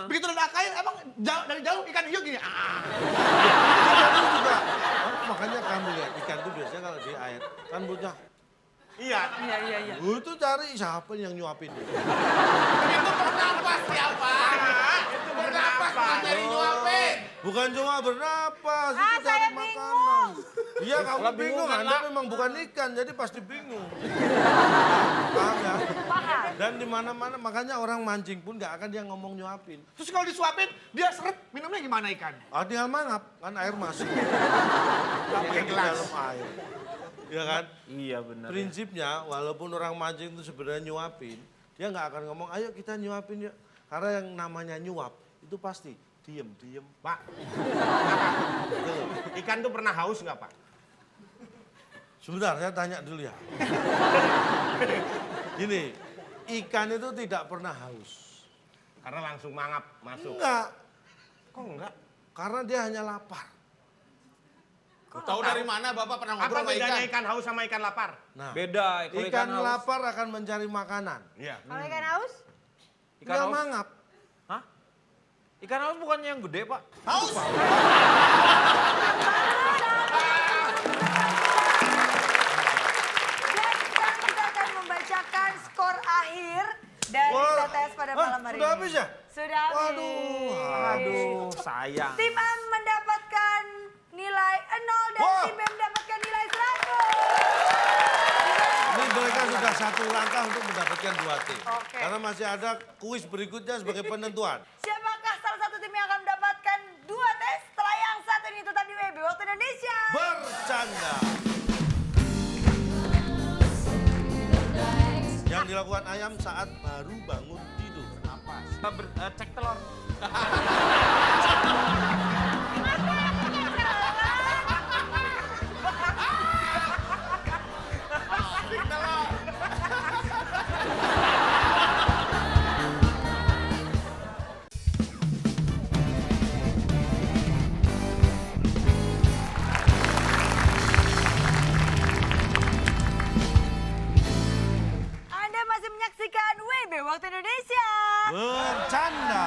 Begitu ada kain emang dari jauh ikan hiu gini. Ikan itu juga. Makanya kamu lihat ikan itu biasanya kalau di air kan mulutnya. Iya. Itu cari siapa yang nyuapin. Itu bernapas siapa? Itu bernapas bukan dari nyuapin. Bukan cuma bernapas, itu cari saya makanan. Iya, kamu Kalau bingung, bingung kan, Anda Nak? memang bukan ikan, jadi pasti bingung. Paham ya? Paham. Dan di mana-mana, makanya orang mancing pun nggak akan dia ngomong nyuapin. Terus kalau disuapin dia seret, minumnya gimana ikan? Ah, tinggal mangap, kan air masuk. Pakai Di gelas. dalam air. Ya kan? Iya benar. Prinsipnya, walaupun orang mancing itu sebenarnya nyuapin, dia nggak akan ngomong, ayo kita nyuapin yuk. Karena yang namanya nyuap, itu pasti diem. Pak, ikan tuh pernah haus nggak Pak? Sebentar, saya tanya dulu ya. Gini, ikan itu tidak pernah haus. Karena langsung mangap masuk. Enggak, Kok enggak? karena dia hanya lapar. Tahu dari mana Bapak pernah Apa ngobrol sama bedanya ikan? ikan haus sama ikan lapar? Nah, Beda. Kalau ikan haus. lapar akan mencari makanan. Iya. Kalau ikan haus? Ikan Dia haus. mangap. Hah? Ikan haus bukannya yang gede, Pak? Haus. Dan sekarang kita akan membacakan skor akhir dari Wah. TTS pada Hah, malam hari sudah ini. habis ya? Sudah habis. Aduh, sayang. Tim A mendapatkan nilai 0 dan Wah. tim B mendapatkan nilai 100. Ini mereka sudah satu langkah untuk mendapatkan 2T. Oke. Karena masih ada kuis berikutnya sebagai penentuan. Siapakah salah satu tim yang akan mendapatkan 2 tes setelah yang satu ini tetap di WB Waktu Indonesia. Bercanda. Yang dilakukan ayam saat baru bangun tidur. Cek telur. Anda masih menyaksikan WB Waktu Indonesia. Bercanda.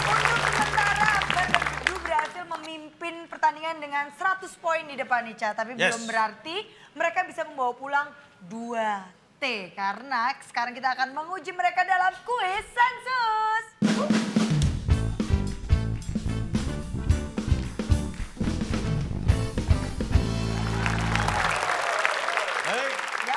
Untuk sementara Berdu berhasil memimpin pertandingan dengan 100 poin di depan Ica. Tapi Yes. belum berarti mereka bisa membawa pulang 2T. Karena sekarang kita akan menguji mereka dalam kuis sensus. Baik,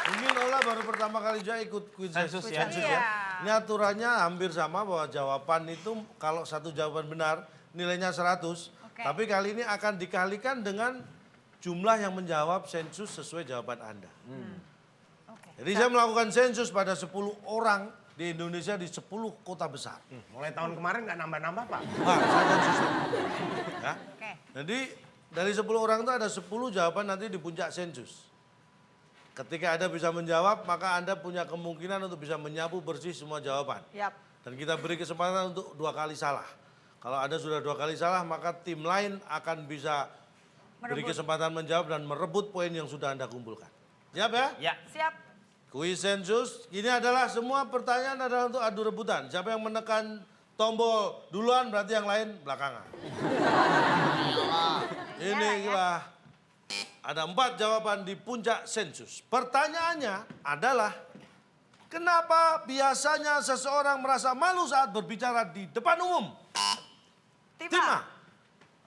mungkin Ola baru pertama kali juga ikut kuis Sensus ya. Iya. Ini aturannya hampir sama bahwa jawaban itu kalau satu jawaban benar nilainya 100. Oke. Tapi kali ini akan dikalikan dengan jumlah yang menjawab sensus sesuai jawaban Anda. Oke. Jadi saya melakukan sensus pada 10 orang di Indonesia di 10 kota besar. Mulai tahun kemarin nggak nambah-nambah Pak. Nah, saya konsisten. Ya. Oke. Jadi dari 10 orang itu ada 10 jawaban nanti di puncak sensus. Ketika Anda bisa menjawab, maka Anda punya kemungkinan untuk bisa menyapu bersih semua jawaban. Yap. Dan kita beri kesempatan untuk 2 kali salah. Kalau Anda sudah 2 kali salah, maka tim lain akan bisa beri kesempatan menjawab dan merebut poin yang sudah Anda kumpulkan. Siap ya? Ya. Siap. Kuis sensus, ini adalah semua pertanyaan adalah untuk adu rebutan. Siapa yang menekan tombol duluan berarti yang lain belakangan. Inilah ada 4 jawaban di puncak sensus. Pertanyaannya adalah, kenapa biasanya seseorang merasa malu saat berbicara di depan umum? Tim Tim A.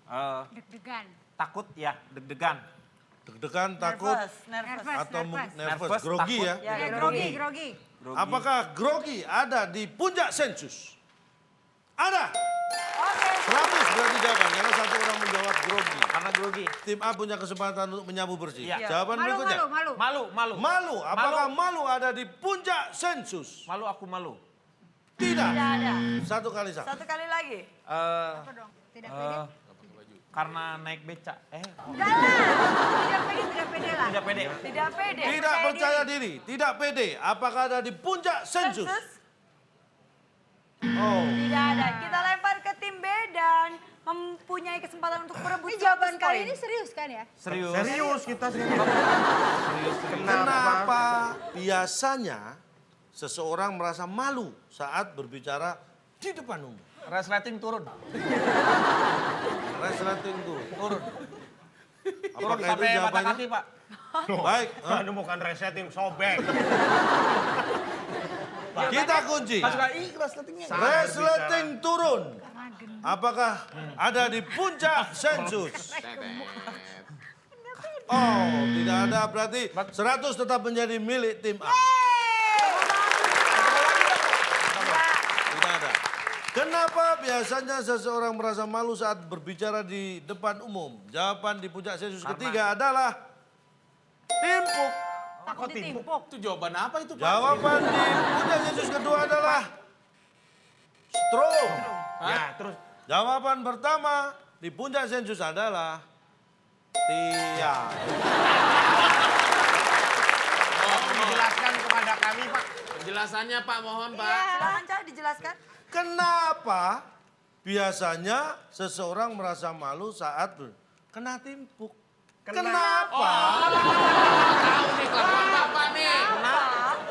A. Deg-degan. Takut ya, deg-degan. Deg-degan, takut, Nervous. atau Nervous. nervous, grogi takut. ya. Ya, Ya, grogi. grogi. Apakah grogi ada di puncak sensus? Ada. Oke. 100 berarti jawaban, karena 1 orang menjawab grogi. Karena grogi. Tim A punya kesempatan untuk menyapu bersih. Iya. Jawaban Malu, berikutnya. malu. Malu. Malu, apakah malu ada di puncak sensus? Malu, aku malu. Tidak. Tidak ada. 1 kali salah. 1 kali lagi. Apa dong? Tidak pede. Karena naik beca. Enggak lah. Tidak pede lah. Tidak pede. Tidak pede. Tidak percaya diri, tidak pede. Apakah ada di puncak sensus? Sensus? Oh, Tidak ada. Kita lempar ke tim B dan mempunyai kesempatan untuk berebut Ini jawaban 100 kali poin. ini serius kan ya? Serius. Serius kita serius. kenapa biasanya seseorang merasa malu saat berbicara di depan umum? Resleting turun. Resleting turun. Turun Apakah itu sampai mata jawabannya? kaki, Pak. Baik, Aduh, bukan resetting, sobek. kita kunci. resletingnya. Resleting turun. Apakah ada di puncak sensus? Oh, tidak ada. Berarti 100 tetap menjadi milik tim A. Tidak ada. Kenapa biasanya seseorang merasa malu saat berbicara di depan umum? Jawaban di puncak sensus ketiga adalah timpuk. Takut ditimpuk. Itu jawaban apa itu, Pak? Jawaban di puncak sensus kedua adalah stroke. Ya, terus Jawaban pertama di puncak sensus adalah tiang. tolong dijelaskan kepada kami, Pak. Penjelasannya, Pak, mohon, Pak. Silakan Cak dijelaskan. Kenapa biasanya seseorang merasa malu saat kena timpuk? Kenapa? Tahu nih kelakuan Bapak nih.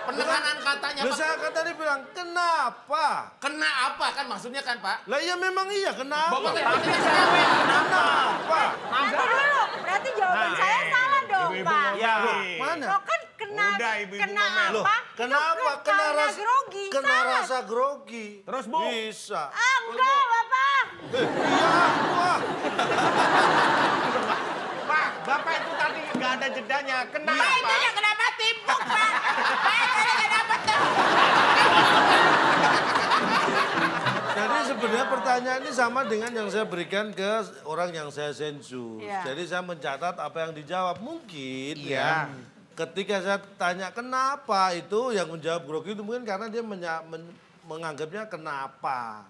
Penekanan katanya, Loh, Pak. saya kan tadi bilang kenapa? Kena apa kan maksudnya kan, Pak? Lah ya memang iya kenapa? Bapak tadi cewek. Kenapa? Nanti dulu. Berarti jawaban saya salah dong, Ibu-ibu Pak. ngomel Ya. nih. Mana? Lo kan kena Udah, ibu-ibu kena ngomel. Loh, apa? kenapa? Itu Kena karena rasa grogi. kena Salah. rasa grogi. Terus, Bu? Bisa. Ah, enggak, Bapak. Iya, wah. Pak, Bapak itu tadi nggak ada jedanya. Kenapa? kenapa timpuk, Pak? Kenapa tuh? Jadi sebenarnya pertanyaan ini sama dengan yang saya berikan ke orang yang saya sensus. Iya. Jadi saya mencatat apa yang dijawab. Mungkin ya ketika saya tanya kenapa itu yang menjawab grogi itu mungkin karena dia menganggapnya kenapa.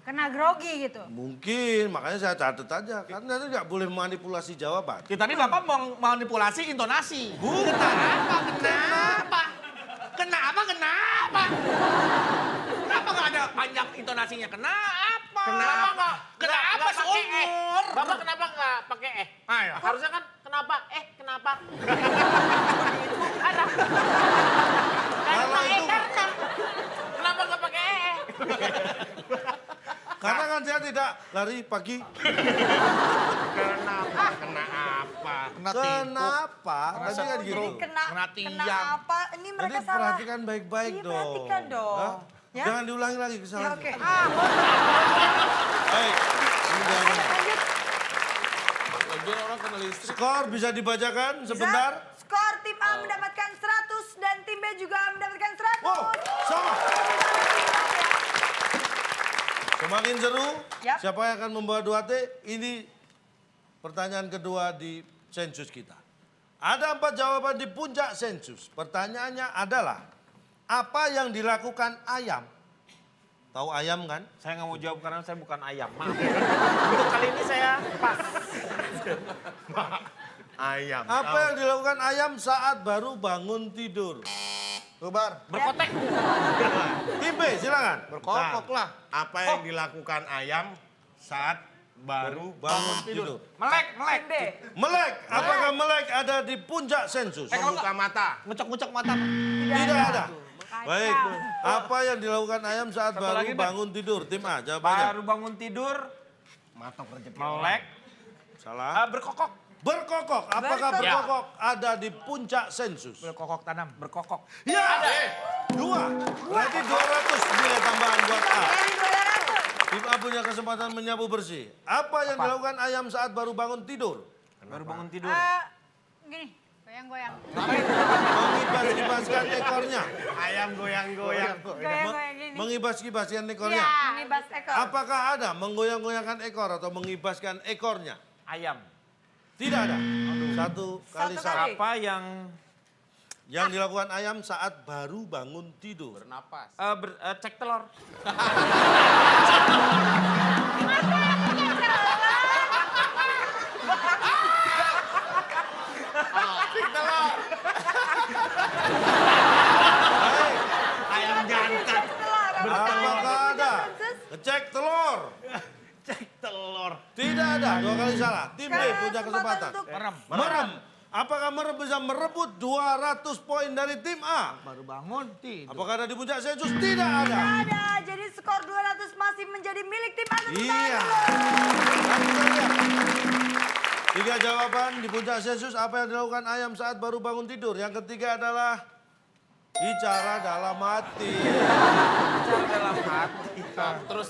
Kena grogi gitu. Mungkin makanya saya catat aja. Karena nanti nggak boleh manipulasi jawaban. Ya, tadi Bapak mau manipulasi intonasi. Kenapa? Kenapa? Kenapa nggak ada panjang intonasinya? Kenapa? Kenapa? Kenapa seumur? Bapak kenapa nggak pakai Ayo. Harusnya kan kenapa? Kenapa? Kalau itu Kenapa nggak pakai karena kan saya tidak lari pagi. Kenapa? Kena apa? Kenapa? Tadi kan gitu. Jadi kena tiang. apa? Ini Jadi mereka salah. perhatikan baik-baik Iya, dong. perhatikan dong. Hah? Ya? Jangan diulangi lagi Ya, kesalahan. oke. Baik. Ini jawabannya. Lanjut. Lagian orang kena listrik. Skor bisa dibacakan sebentar. Skor tim A mendapatkan 100 dan tim B juga mendapatkan 100. Wow, sama. Semakin seru. Yap. Siapa yang akan membawa 2T? Ini pertanyaan kedua di sensus kita. Ada 4 jawaban di puncak sensus. Pertanyaannya adalah, apa yang dilakukan ayam? Tahu ayam kan? Saya nggak mau jawab karena saya bukan ayam. Maaf. Untuk kali ini saya pas. Ayam. Apa yang dilakukan ayam saat baru bangun tidur? Bubar. Berkotek. Tim B, silakan. Berkokok lah. Apa yang dilakukan ayam saat baru Bangun tidur. Melek. Tim B. Melek. Apakah melek ada di puncak sensus? membuka mata? Ngucek-ngucek mata. Tidak ada. Baik. Apa yang dilakukan ayam saat Satu baru lagi, Ben. bangun tidur? Tim A, jawabannya. Baru bangun tidur, Matok rezeki. melek, Salah. berkokok. Berkokok. Apakah Berkokok. berkokok ada di puncak sensus? Berkokok tanam. Berkokok. Ya. Dua. Berarti 200 nilai tambahan buat A. Dari 200. Tim A punya kesempatan menyapu bersih. Apa yang dilakukan ayam saat baru bangun tidur? Baru bangun tidur. Gini, goyang-goyang. Mengibas-ibaskan ekornya. Ayam goyang-goyang. Goyang-goyang gini. Mengibas-ibaskan ekornya. Iya. Menibas ekor. Apakah ada menggoyang-goyangkan ekor atau mengibaskan ekornya? Ayam. Tidak ada. Satu kali Satu salah. kali. Apa Yang dilakukan ayam saat baru bangun tidur. Bernapas. cek telur. Baik. Ayam jantan. Apakah ada? Ngecek telur. Cek telur. Tidak ada. Dua kali salah. Tim B punya kesempatan. untuk Merem. Apakah merem bisa merebut 200 poin dari tim A? Baru bangun tidur. Apakah ada di puncak sensus? Tidak ada. ada. Jadi skor 200 masih menjadi milik tim A. Iya. Langsung saja. 3 jawaban di puncak sensus. Apa yang dilakukan ayam saat baru bangun tidur? Yang ketiga adalah bicara dalam hati. Dalam hati.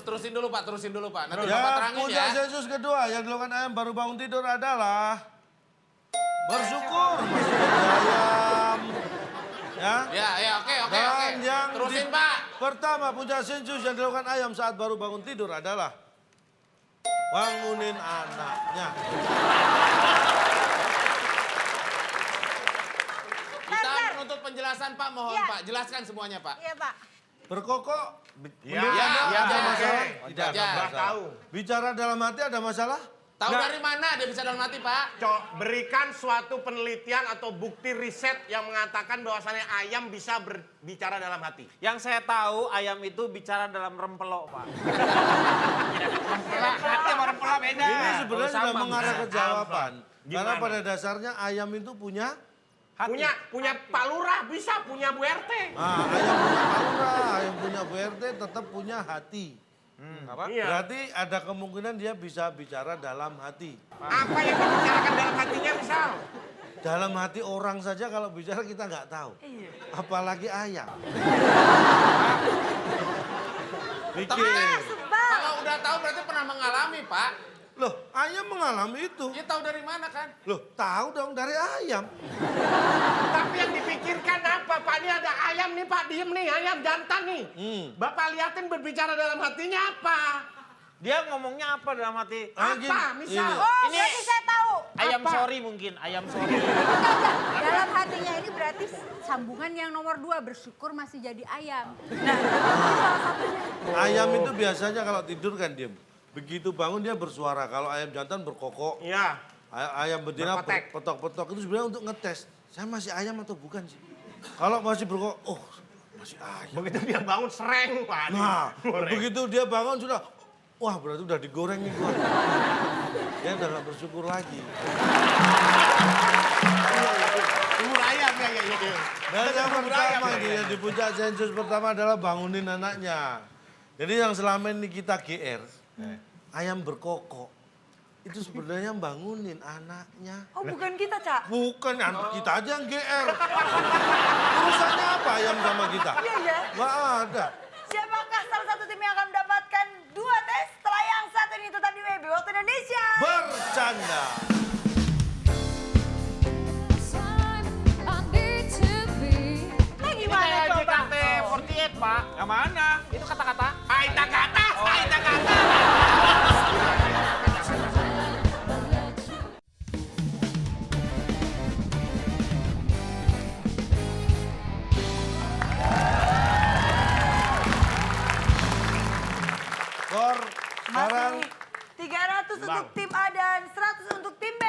Terusin dulu Pak, Nanti Bapak Ya, terangin puncak ya. sensus kedua yang dilakukan ayam baru bangun tidur adalah bersyukur masih jadi ayam. Ya. Ya, oke. Dan yang Terusin Pak. pertama puncak sensus yang dilakukan ayam saat baru bangun tidur adalah bangunin anaknya. Kita menuntut penjelasan Pak, mohon Iya. Pak. Jelaskan semuanya Pak. Iya, Pak. Berkokok. Ya, ada oke. masalah? Tidak ada Wajar. masalah. Tahu. Bicara dalam hati ada masalah? Tahu dari mana dia bisa dalam hati Pak? Berikan suatu penelitian atau bukti riset yang mengatakan bahwasannya ayam bisa berbicara dalam hati. Yang saya tahu ayam itu bicara dalam rempelok, Pak. Hati sama rempela beda. Ini sebenarnya sama, sudah mengarah ke jawaban. Gimana? Karena pada dasarnya ayam itu punya Punya Pak Lurah, bisa punya Bu RT. ayam punya Pak Lurah, ayam punya Bu RT tetap punya hati. Apa? Iya. Berarti ada kemungkinan dia bisa bicara dalam hati. Apa yang dibicarakan dalam hatinya misal? Dalam hati orang saja kalau bicara kita nggak tahu. Apalagi ayam. Mikir. Kalau udah tahu berarti pernah mengalami Pak. Loh, ayam mengalami itu. Dia tahu dari mana kan? Loh, tahu dong dari ayam. Tapi yang dipikirkan apa Pak? Ini ada ayam nih Pak, diem nih, ayam jantan nih. Bapak liatin berbicara dalam hatinya apa? Dia ngomongnya apa dalam hati? Apa misal? Ini. Oh, berarti saya tahu. Ayam sorry mungkin, ayam sorry. Dalam hatinya ini berarti sambungan yang nomor 2, bersyukur masih jadi ayam. Ayam itu biasanya kalau tidur kan diem. Begitu bangun dia bersuara. Kalau ayam jantan berkokok. Iya. Ayam betina Berkotek. petok-petok. Itu sebenarnya untuk ngetes. Saya masih ayam atau bukan sih? Kalau masih berkokok, oh masih ayam. Begitu dia bangun sereng Pak. Nah, Goreng. begitu dia bangun sudah, wah berarti udah digoreng nih gua. Dia udah gak bersyukur lagi. Bubur ayam ya. Dan yang pertama ini yang di puncak sensus pertama adalah bangunin anaknya. Jadi yang selama ini kita GR, ayam berkokok. Itu sebenarnya bangunin anaknya. Oh, bukan kita, Cak. Bukan, anak kita aja yang GR. Urusannya apa ayam sama kita? Iya, ya. Nggak ada. Siapakah salah satu tim yang akan mendapatkan 2 tes setelah yang satu ini tetap di WB Waktu Indonesia? Bercanda. Gimana Kayak coba? JKT48, Pak. Yang mana? Itu kata-kata. Kata-kata, kata-kata. Skor sekarang Masih 300 untuk tim A dan 100 untuk tim B.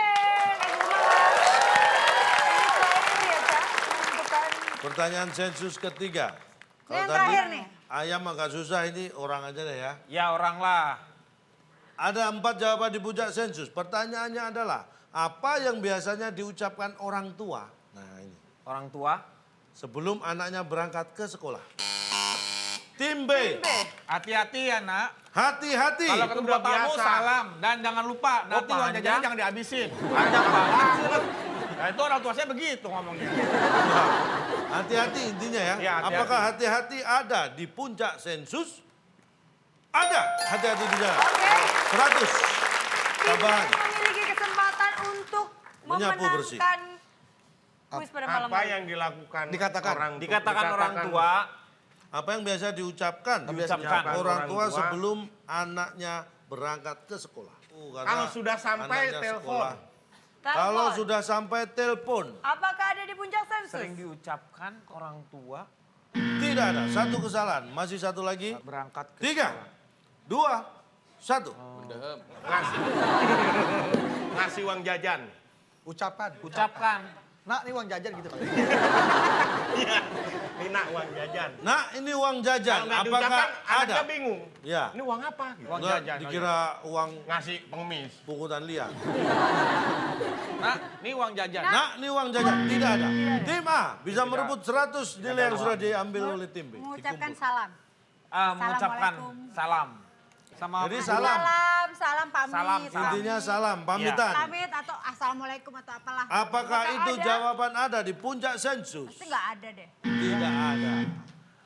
Pertanyaan sensus ketiga. Yang terakhir nih. Ayam agak susah, ini orang aja deh ya. Ya orang lah. Ada 4 jawaban di puncak sensus. Pertanyaannya adalah, apa yang biasanya diucapkan orang tua? Nah ini. Orang tua. Sebelum anaknya berangkat ke sekolah. Tim B. Hati-hati ya nak. Hati-hati. Kalau ketemu udah tamu biasa. salam dan jangan lupa nanti uang panjang. jajannya jangan dihabisin. Panjang banget sih lu. Nah itu orang tua saya begitu ngomongnya. Hati-hati intinya ya. Iya, hati-hati. Apakah hati-hati ada di puncak sensus? Ada. Hati-hati di jalan. Oke. 100. Tambahan. Tim memiliki kesempatan untuk Menyapu bersih. memenangkan kuis pada malam Apa hari. yang dilakukan Dikatakan. dikatakan orang tua. Apa yang biasa diucapkan Diucapkan orang tua sebelum anaknya berangkat ke sekolah? Karena Kalau sudah sampai anaknya telepon. sekolah. Telepon. Kalau sudah sampai telepon, Apakah ada di puncak sensus? Sering diucapkan orang tua. tidak ada. 1 kesalahan. Masih 1 lagi. Berangkat ke 3, 2, 1. Ngasih. Ngasih uang jajan. Ucapkan. Nak, ini uang jajan gitu. Iya. Ini nak uang jajan. Nah, ini uang jajan. Kalau nggak Apakah diucapkan, ada? anaknya bingung. Ya. Ini uang apa? Gitu. uang Enggak, jajan. dikira uang Ngasih pengemis. pungutan liar. Nah, ini uang jajan. Nah, ini uang jajan. Tidak ada. Tim A bisa merebut 100 nilai yang sudah diambil oleh tim B. Mengucapkan Dikumpul. salam. Mengucapkan Assalamualaikum. salam. Sama Jadi salam. Salam pamit. Salam. Intinya salam, pamitan. Pamit atau assalamualaikum atau apalah. Apakah itu ada? jawaban ada di puncak sensus? Pasti nggak ada deh. Tidak ada.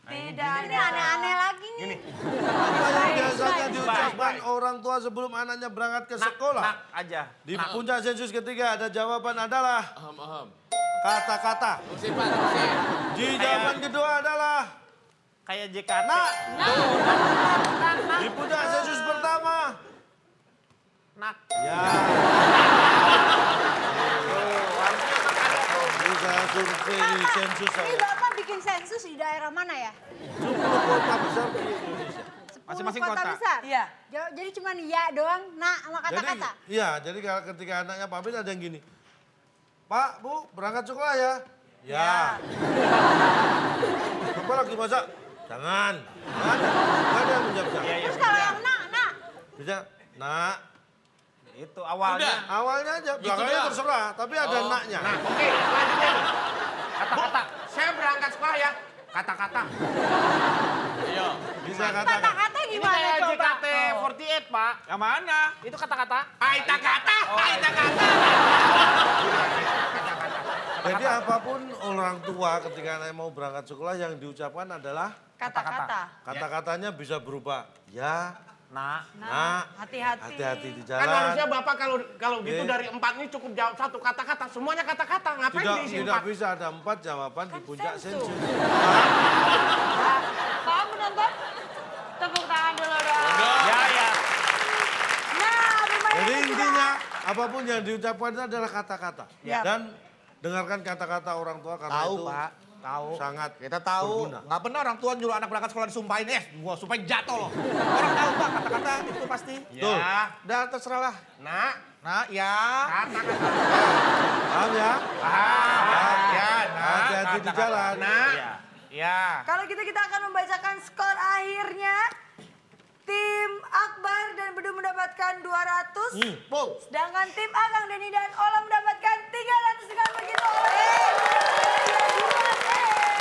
Tidak Ini ada. aneh-aneh lagi nih. Apa yang biasanya diucapkan orang tua sebelum anaknya berangkat ke sekolah? Nak aja. Di puncak sensus ketiga ada jawaban adalah kata-kata. Di jawaban kedua adalah Kayak JKT. di puncak sensus pertama. Nak. Ya. Bisa survei di sensus Ini saya. Bapak bikin sensus di daerah mana ya? 10 kota besar di Indonesia. 10 Masing-masing kota kota. besar? Iya. Jadi cuma ya doang, nak sama kata-kata? Jadi kalau ketika anaknya pamit ada yang gini. Pak, Bu, berangkat sekolah ya? Ya. Apa lagi masak? Jangan. Nggak ada yang menjawab jangan. Terus kalau yang nak. Bisa, nak. Itu awalnya. Awalnya aja, belakangnya terserah. Tapi ada naknya. Nah, oke, selanjutnya nih. Kata-kata. Saya berangkat sekolah ya. Kata-kata. Bisa katakan. Kata-kata Ini gimana kayak coba? JKT48, Pak. Yang mana? Itu kata-kata. Kata-kata. Kata-kata. Jadi apapun orang tua ketika anaknya mau berangkat sekolah yang diucapkan adalah Kata-kata. kata-katanya bisa berubah. Ya, Nak. nak, Hati-hati. hati-hati di Kan jalan. harusnya Bapak kalau gitu Oke. dari 4 ini cukup jawab 1 kata-kata. Semuanya kata-kata. Ngapain diisi Tidak 4? bisa ada 4 jawaban di puncak sensus. sensus. Paham menonton? Tepuk tangan dulu dong. Ya, ya. Nah, lumayan Jadi sudah. intinya apapun yang diucapkan itu adalah kata-kata. Ya. Dan dengarkan kata-kata orang tua karena Tahu, itu Pak. Tahu. sangat Kita tahu. berguna. Nggak pernah orang tua nyuruh anak berangkat sekolah disumpahin. Gua sumpahin jatuh loh. Orang tahu, Pak, kata-kata itu pasti. Betul. Ya. Udah terserah lah. Nak. Nah, ya. Kata-kata. Paham ya? Ya, nah. Hati-hati di jalan. Nak. Ya. Kalau gitu kita akan membacakan skor akhirnya. Tim Akbar dan Bedu mendapatkan 200. Pul. Sedangkan tim Akang, Deni dan Ola mendapatkan 300 dengan begitu Ola.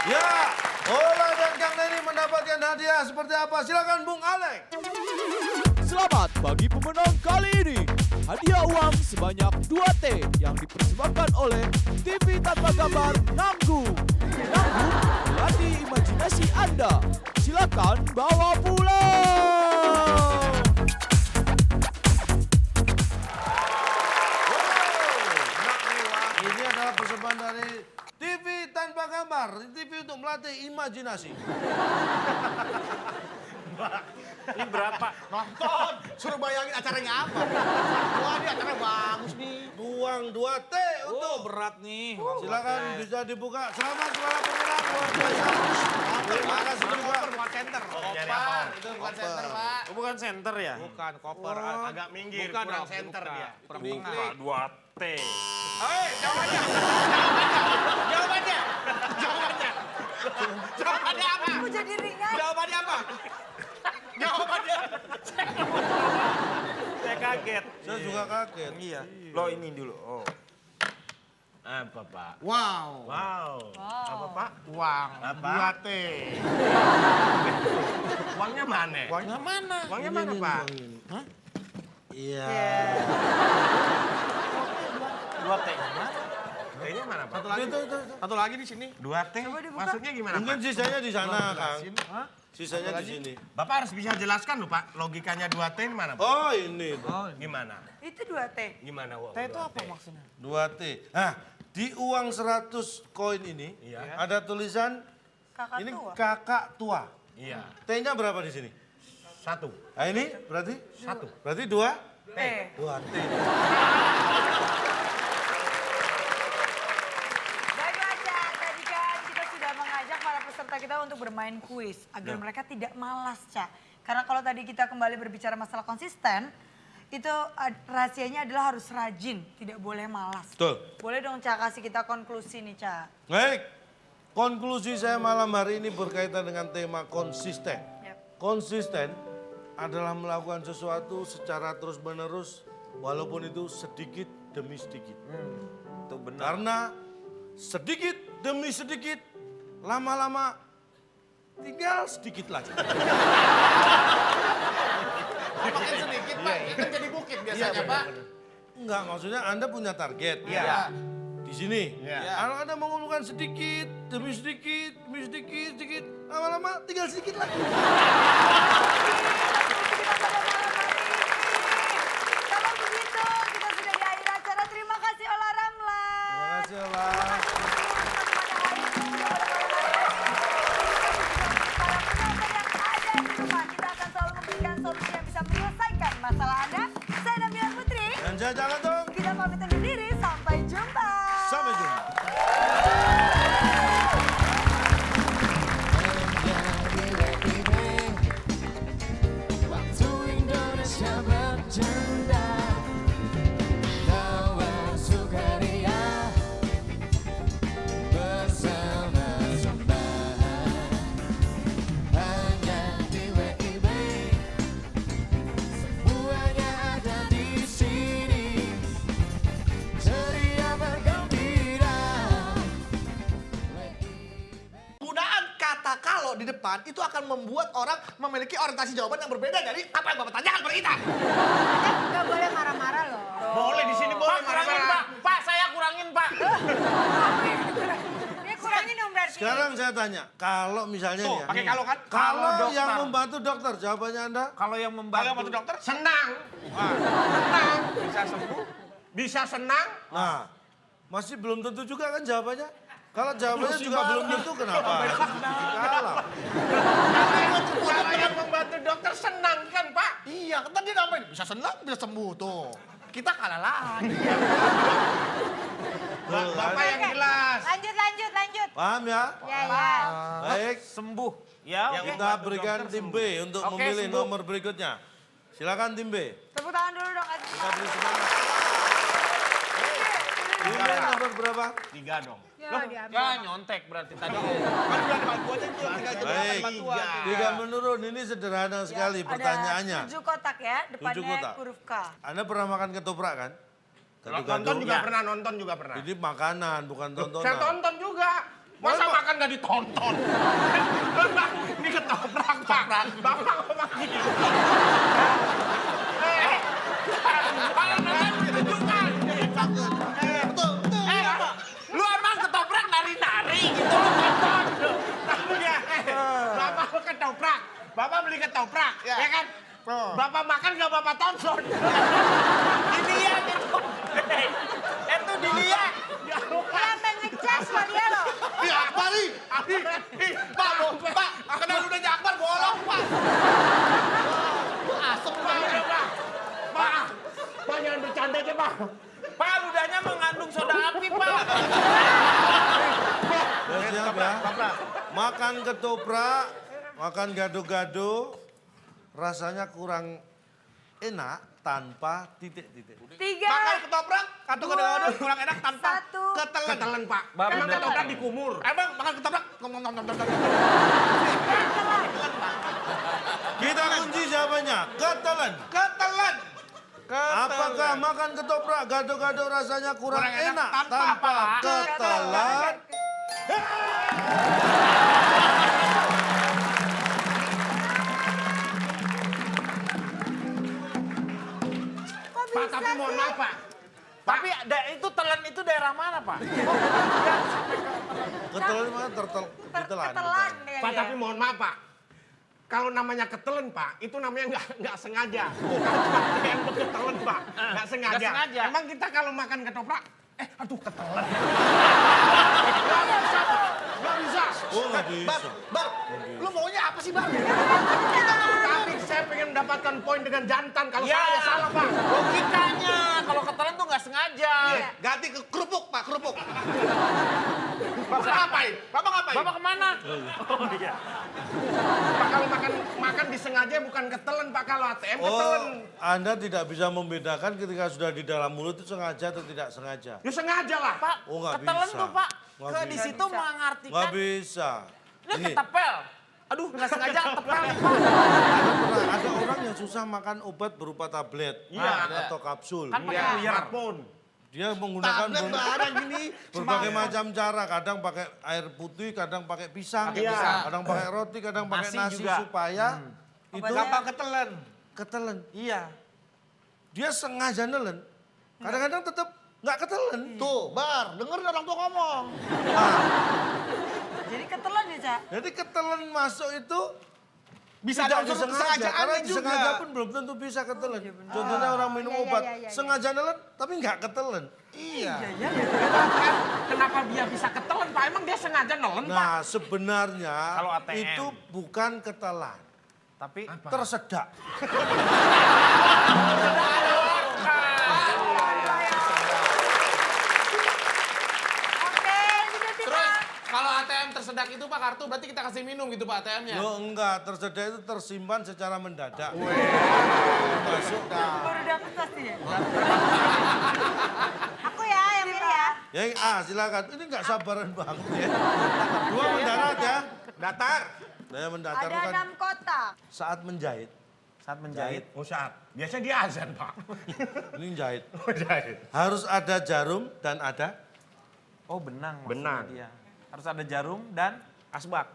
Ya, Ola dan Kang Neni mendapatkan hadiah seperti apa? Silakan Bung Alek. Selamat bagi pemenang kali ini. Hadiah uang sebanyak 2T yang dipersembahkan oleh TV Tanpa Gambar Nanggung. Nanggung melatih imajinasi Anda. Silakan bawa pulang. Ini adalah persembahan dari TV Tanpa Gambar. TV untuk melatih imajinasi. Ini berapa? Nonton. Suruh bayangin acaranya apa. Wah, ini acaranya bagus nih. Uang 2T untuk. Berat nih. Silakan bisa dibuka. Selamat para pemenang luar biasa. Terima kasih juga. Bukan center. Koper. Itu bukan center, Pak. Oh, bukan center ya? Bukan, koper. Agak minggir, Bukan kurang dong, center bukan. dia. Pertengah. 2T. Jawabannya. Jawabannya. Jawabannya. Jawabannya apa? Aku jadi ringan. Jawabannya apa? Jawabannya. Saya kaget. Saya juga kaget. Iya. Lo ini dulu. Oh. Apa, Pak? Wow. Wow. Apa, Pak? Uang. Apa? 2T. Uangnya mana? Uangnya mana? Uangnya mana, Pak? Iya. Dua T mana? T-nya mana, Pak? Satu lagi. Satu lagi di sini. 2T? Coba dibuka. Maksudnya gimana, Mungkin Pak? sisanya di sana, Kang. Sisanya di sini. Bapak harus bisa jelaskan loh, Pak. Logikanya 2T ini mana, Pak? Oh, ini. Gimana? Itu 2T. Gimana uang? T itu apa maksudnya? 2T. Nah, di uang 100 koin ini Iya. ada tulisan Kakak ini tua. kakak tua. Iya. T-nya berapa di sini? 1. Nah, ini berarti 1. berarti 2 T. 2T. Baiklah, Cak. Tadi kan kita sudah mengajak para peserta kita untuk bermain kuis. Agar mereka tidak malas, Cak. Karena kalau tadi kita kembali berbicara masalah konsisten, itu rahasianya adalah harus rajin, tidak boleh malas. Betul. Boleh dong, Cak, kasih kita konklusi nih, Cak. Baik. Konklusi saya malam hari ini berkaitan dengan tema konsisten. Yap. Konsisten adalah melakukan sesuatu secara terus-menerus walaupun itu sedikit demi sedikit. Itu benar. Karena sedikit demi sedikit, lama-lama tinggal sedikit lagi. Makin sedikit, Pak. Ya kan jadi bukit biasanya, Pak. Enggak, maksudnya Anda punya target. Iya. Di sini. Iya. Kalau Anda mengumpulkan sedikit, demi sedikit, sedikit, lama-lama tinggal sedikit lagi. Kalau begitu, kita sudah di akhir acara. Terima kasih Ola Ramla. Terima kasih, Allah. Kita akan selalu memberikan solusi yang bisa menyelesaikan masalah Anda. Saya Nabila Putri. Dan saya jangan dong. Kita pamit undur diri. Sampai jumpa. Sampai jumpa. Waktu Indonesia bercanda, tawa sukaria bersama-sama. Hanya di WIB, semuanya ada di sini. Ceria bergembira. Penggunaan kata kalau di depan itu akan membuat orang memiliki orientasi jawaban yang berbeda dari apa yang Bapak tanyakan kepada kita. Nggak boleh marah-marah loh. Boleh di sini boleh Pak, kurangin, Pak. marah-marah. Pak, saya kurangin, Pak. Ini kurangin dong berarti. Sekarang saya tanya, kalau misalnya Tuh, nih ya. pakai kalau kan? Kalau dokter. yang membantu dokter, jawabannya Anda? Kalau yang Kalau membantu. bantu dokter, Senang. Senang. Bisa sembuh. Bisa senang. Nah, masih belum tentu juga kan jawabannya? Kalau jawabannya juga belum tentu, kenapa? Kalah. Kalau yang membantu dokter senang kan, Pak? iya, kan tadi namanya bisa senang, bisa sembuh tuh. Kita kalah lagi. Bapak yang jelas. Lanjut. Paham ya? Ya, ya. Baik, Sembuh. Ya, oke. kita berikan tim B untuk Oke, memilih sembuh. nomor berikutnya. Silakan tim B. Tepuk tangan dulu dong. Kita beri semangat. Tim B nomor berapa? 3 dong. Ya, diambil. Ya, nyontek berarti tadi. Kan udah ada bantuannya tuh, tinggal Baik. bantuan. 3 menurun, ini sederhana sekali pertanyaannya. Ada 7 kotak ya, depannya kotak. huruf K. Anda pernah makan ketoprak kan? Nonton juga pernah, nonton juga pernah. Ini makanan, bukan Saya tontonan. tonton juga. Masa makan gak ditonton? Ini ketoprak, Pak. Bapak ngomong gitu. Kalau nonton tunjukkan. Lu emang ketoprak nari-nari gitu lu tonton. Bapak ketoprak. Bapak beli ketoprak, ya kan? Bapak makan gak Bapak tonton. Dilihat itu. Itu dilihat. Sampai ngecas kok dia loh. Iya, Bali. Pak, Pak, kena ludahnya Akbar bolong, Pak. Asem banget. Pak jangan bercanda aja, Pak. Pak, ludahnya mengandung soda api, Pak. Ya, siap ya. Makan ketoprak, makan gado-gado, rasanya kurang enak tanpa titik-titik. 3, Makan ketoprak, kartu gado-gado kurang enak tanpa 1. ketelen. Ketelen, Pak. Mbak, Emang bener. ketoprak dikumur. Emang makan ketoprak, nom. Kita kunci jawabannya, ketelen. Ketelen. Apakah makan ketoprak gado-gado rasanya kurang Kurang enak enak tanpa tanpa apa? ketelan? Pak, tapi mohon maaf, Pak. Tapi itu telan itu daerah mana, Pak? Ketelan mana ditelan. Ketelan. Pak, tapi mohon maaf, Pak. Kalau namanya ketelen, Pak, itu namanya nggak sengaja. Yang ketelen, Pak. Nggak sengaja. Nggak sengaja. Emang kita kalau makan ketoprak, aduh ketelen. Nggak bisa. Oh nggak bisa. Bar, lu maunya apa sih, Bar? Tapi saya pengen mendapatkan poin dengan jantan. Kalau salah ya salah, Pak. Logikanya kalau ketelan tuh nggak sengaja. Ganti ke kerupuk, Pak, kerupuk. Bapak ngapain? Bapak ngapain? Bapak kemana? Pak, kalau makan disengaja bukan ketelen, Pak. Kalau ATM ketelen. Oh, Anda tidak bisa membedakan ketika sudah di dalam mulut itu sengaja atau tidak sengaja. Ya sengaja lah. Pak, Oh, nggak ketelan bisa. tuh, Pak. Nggak Ke bisa. di situ mengartikan Nggak bisa. ini ketepel. Aduh, nggak sengaja ketepel nih, Pak. Ada orang yang susah makan obat berupa tablet atau kapsul. Kan pakai Iya, puyer. smartphone. Dia menggunakan Tablet barang gini. berbagai macam cara. Kadang pakai air putih, kadang pakai pisang, Pakai pisang. kadang pakai roti, kadang pakai Nasi nasi juga. supaya itu Gampang ketelen. ketelen. Iya. Dia sengaja nelen. Kadang-kadang tetap nggak ketelen. Tuh, Bar, dengerin orang tua ngomong. Jadi ketelan ya, Cak? Jadi ketelen masuk itu Bisa tidak ada unsur disengaja. Karena kesengajaannya disengaja juga. pun belum tentu bisa ketelen. Contohnya orang minum Iya, iya, obat, iya, iya. sengaja nelen tapi nggak ketelen. Iya. Kenapa dia bisa ketelen, Pak? Emang dia sengaja nelen, Pak? Nah sebenarnya Kalau ATM. itu bukan ketelan, Tapi tersedak. Oke, sudah Terus tidak. kalau ATM tersedak itu Pak kartu berarti kita kasih minum gitu Pak ATM-nya. Lo enggak, tersedak itu tersimpan secara mendadak. Masuk. Baru dapet pasti ya? Aku ya yang pilih ya. Yang A silakan. Ini nggak sabaran banget ya. Dua mendarat ya. Datar. Saya mendatar Ada kan 6 kotak. saat menjahit. saat menjahit. Oh, saat. Biasanya dia azan, Pak. Ini jahit. Oh, jahit. Harus ada jarum dan ada Oh, benang. maksudnya Benang. Dia. Harus ada jarum dan asbak.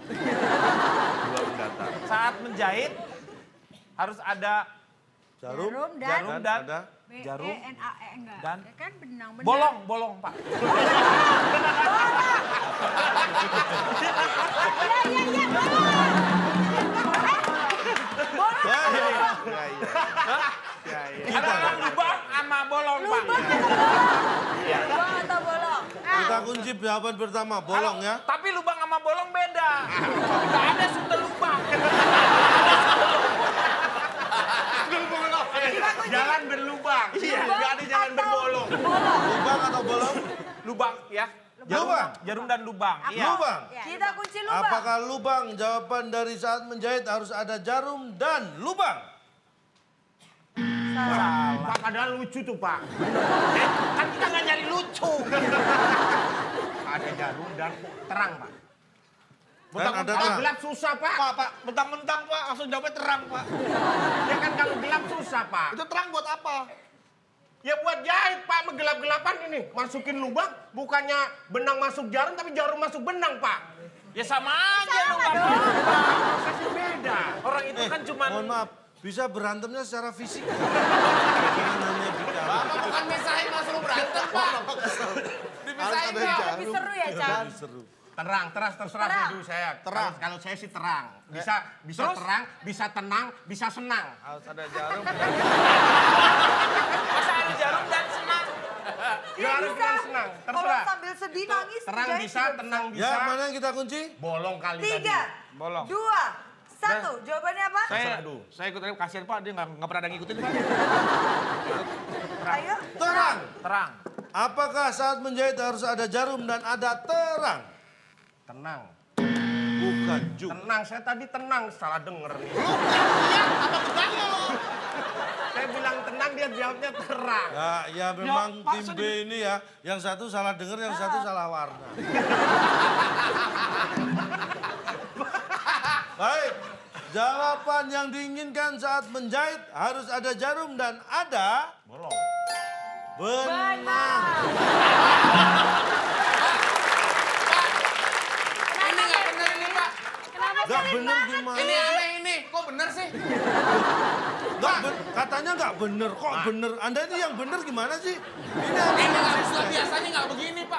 Dua mendatar. Saat menjahit harus ada jarum, Jarum dan- jarum dan ada jarum B-E-N-A-E enggak. dan Ya kan benang. bolong, Pak. Ada lubang sama bolong, Pak. Lubang atau bolong? Kita kunci jawaban pertama, bolong ya. Tapi lubang sama bolong beda. Nggak ada sundel lubang. Jalan berlubang. Iya. Nggak ada jalan berbolong. Lubang atau bolong? Lubang, ya. Lubang. Jarum dan lubang. Iya. Lubang. Kita kunci lubang. Apakah lubang? Jawaban dari saat menjahit harus ada jarum dan lubang. Pak, padahal lucu tuh, Pak. Kan kita nggak nyari lucu. Ada jarum dan terang, Pak. Dan ada Kalau terang. gelap susah, Pak. Pak, mentang-mentang Pak, langsung jawabnya terang Pak. Ya kan kalau gelap susah, Pak. Itu terang buat apa? Ya buat jahit, Pak. Menggelap-gelapan ini. Masukin lubang, bukannya benang masuk jarum, tapi jarum masuk benang, Pak. Ya sama aja dong. Pak. Prosesnya beda. Orang itu kan cuman Mohon maaf, bisa berantemnya secara fisik. Jangan hanya bicara. Bapak bukan misahin langsung berantem Pak. Dimisahin Pak. Lebih seru ya, Cak? Seru. Terang, terserah Terang. dulu saya. Terang. Kalau saya sih terang. Bisa terang, bisa tenang, bisa senang. Harus ada jarum. masa ada jarum dan senang. Ya harus Bisa. dengan senang, Kalau terserah. sambil sedih nangis. Terang jahit bisa, juga tenang bisa. Ya, mana yang kita kunci? Bolong kali tadi. 3, Bolong. 2, 1. Jawabannya apa? Saya ikut aja kasihan Pak, dia nggak pernah ada ngikutin Pak. Ayo. Terang. Terang. Apakah saat menjahit harus ada jarum dan ada terang? Tenang. Bukan juga. Tenang, saya tadi tenang. Salah denger nih. Saya bilang tenang, dia jawabnya terang. Ya memang Pak, tim B ini ya, yang satu salah dengar, yang satu salah warna. Baik, jawaban yang diinginkan saat menjahit harus ada jarum dan ada Bolong. benang. Ini nggak bener ini Pak. Gak bener gimana? Ini aneh ini. Kok bener sih? Katanya nggak bener, kok bener? Anda ini yang bener gimana sih? Ini Ini nggak bisa, biasanya nggak begini Pak.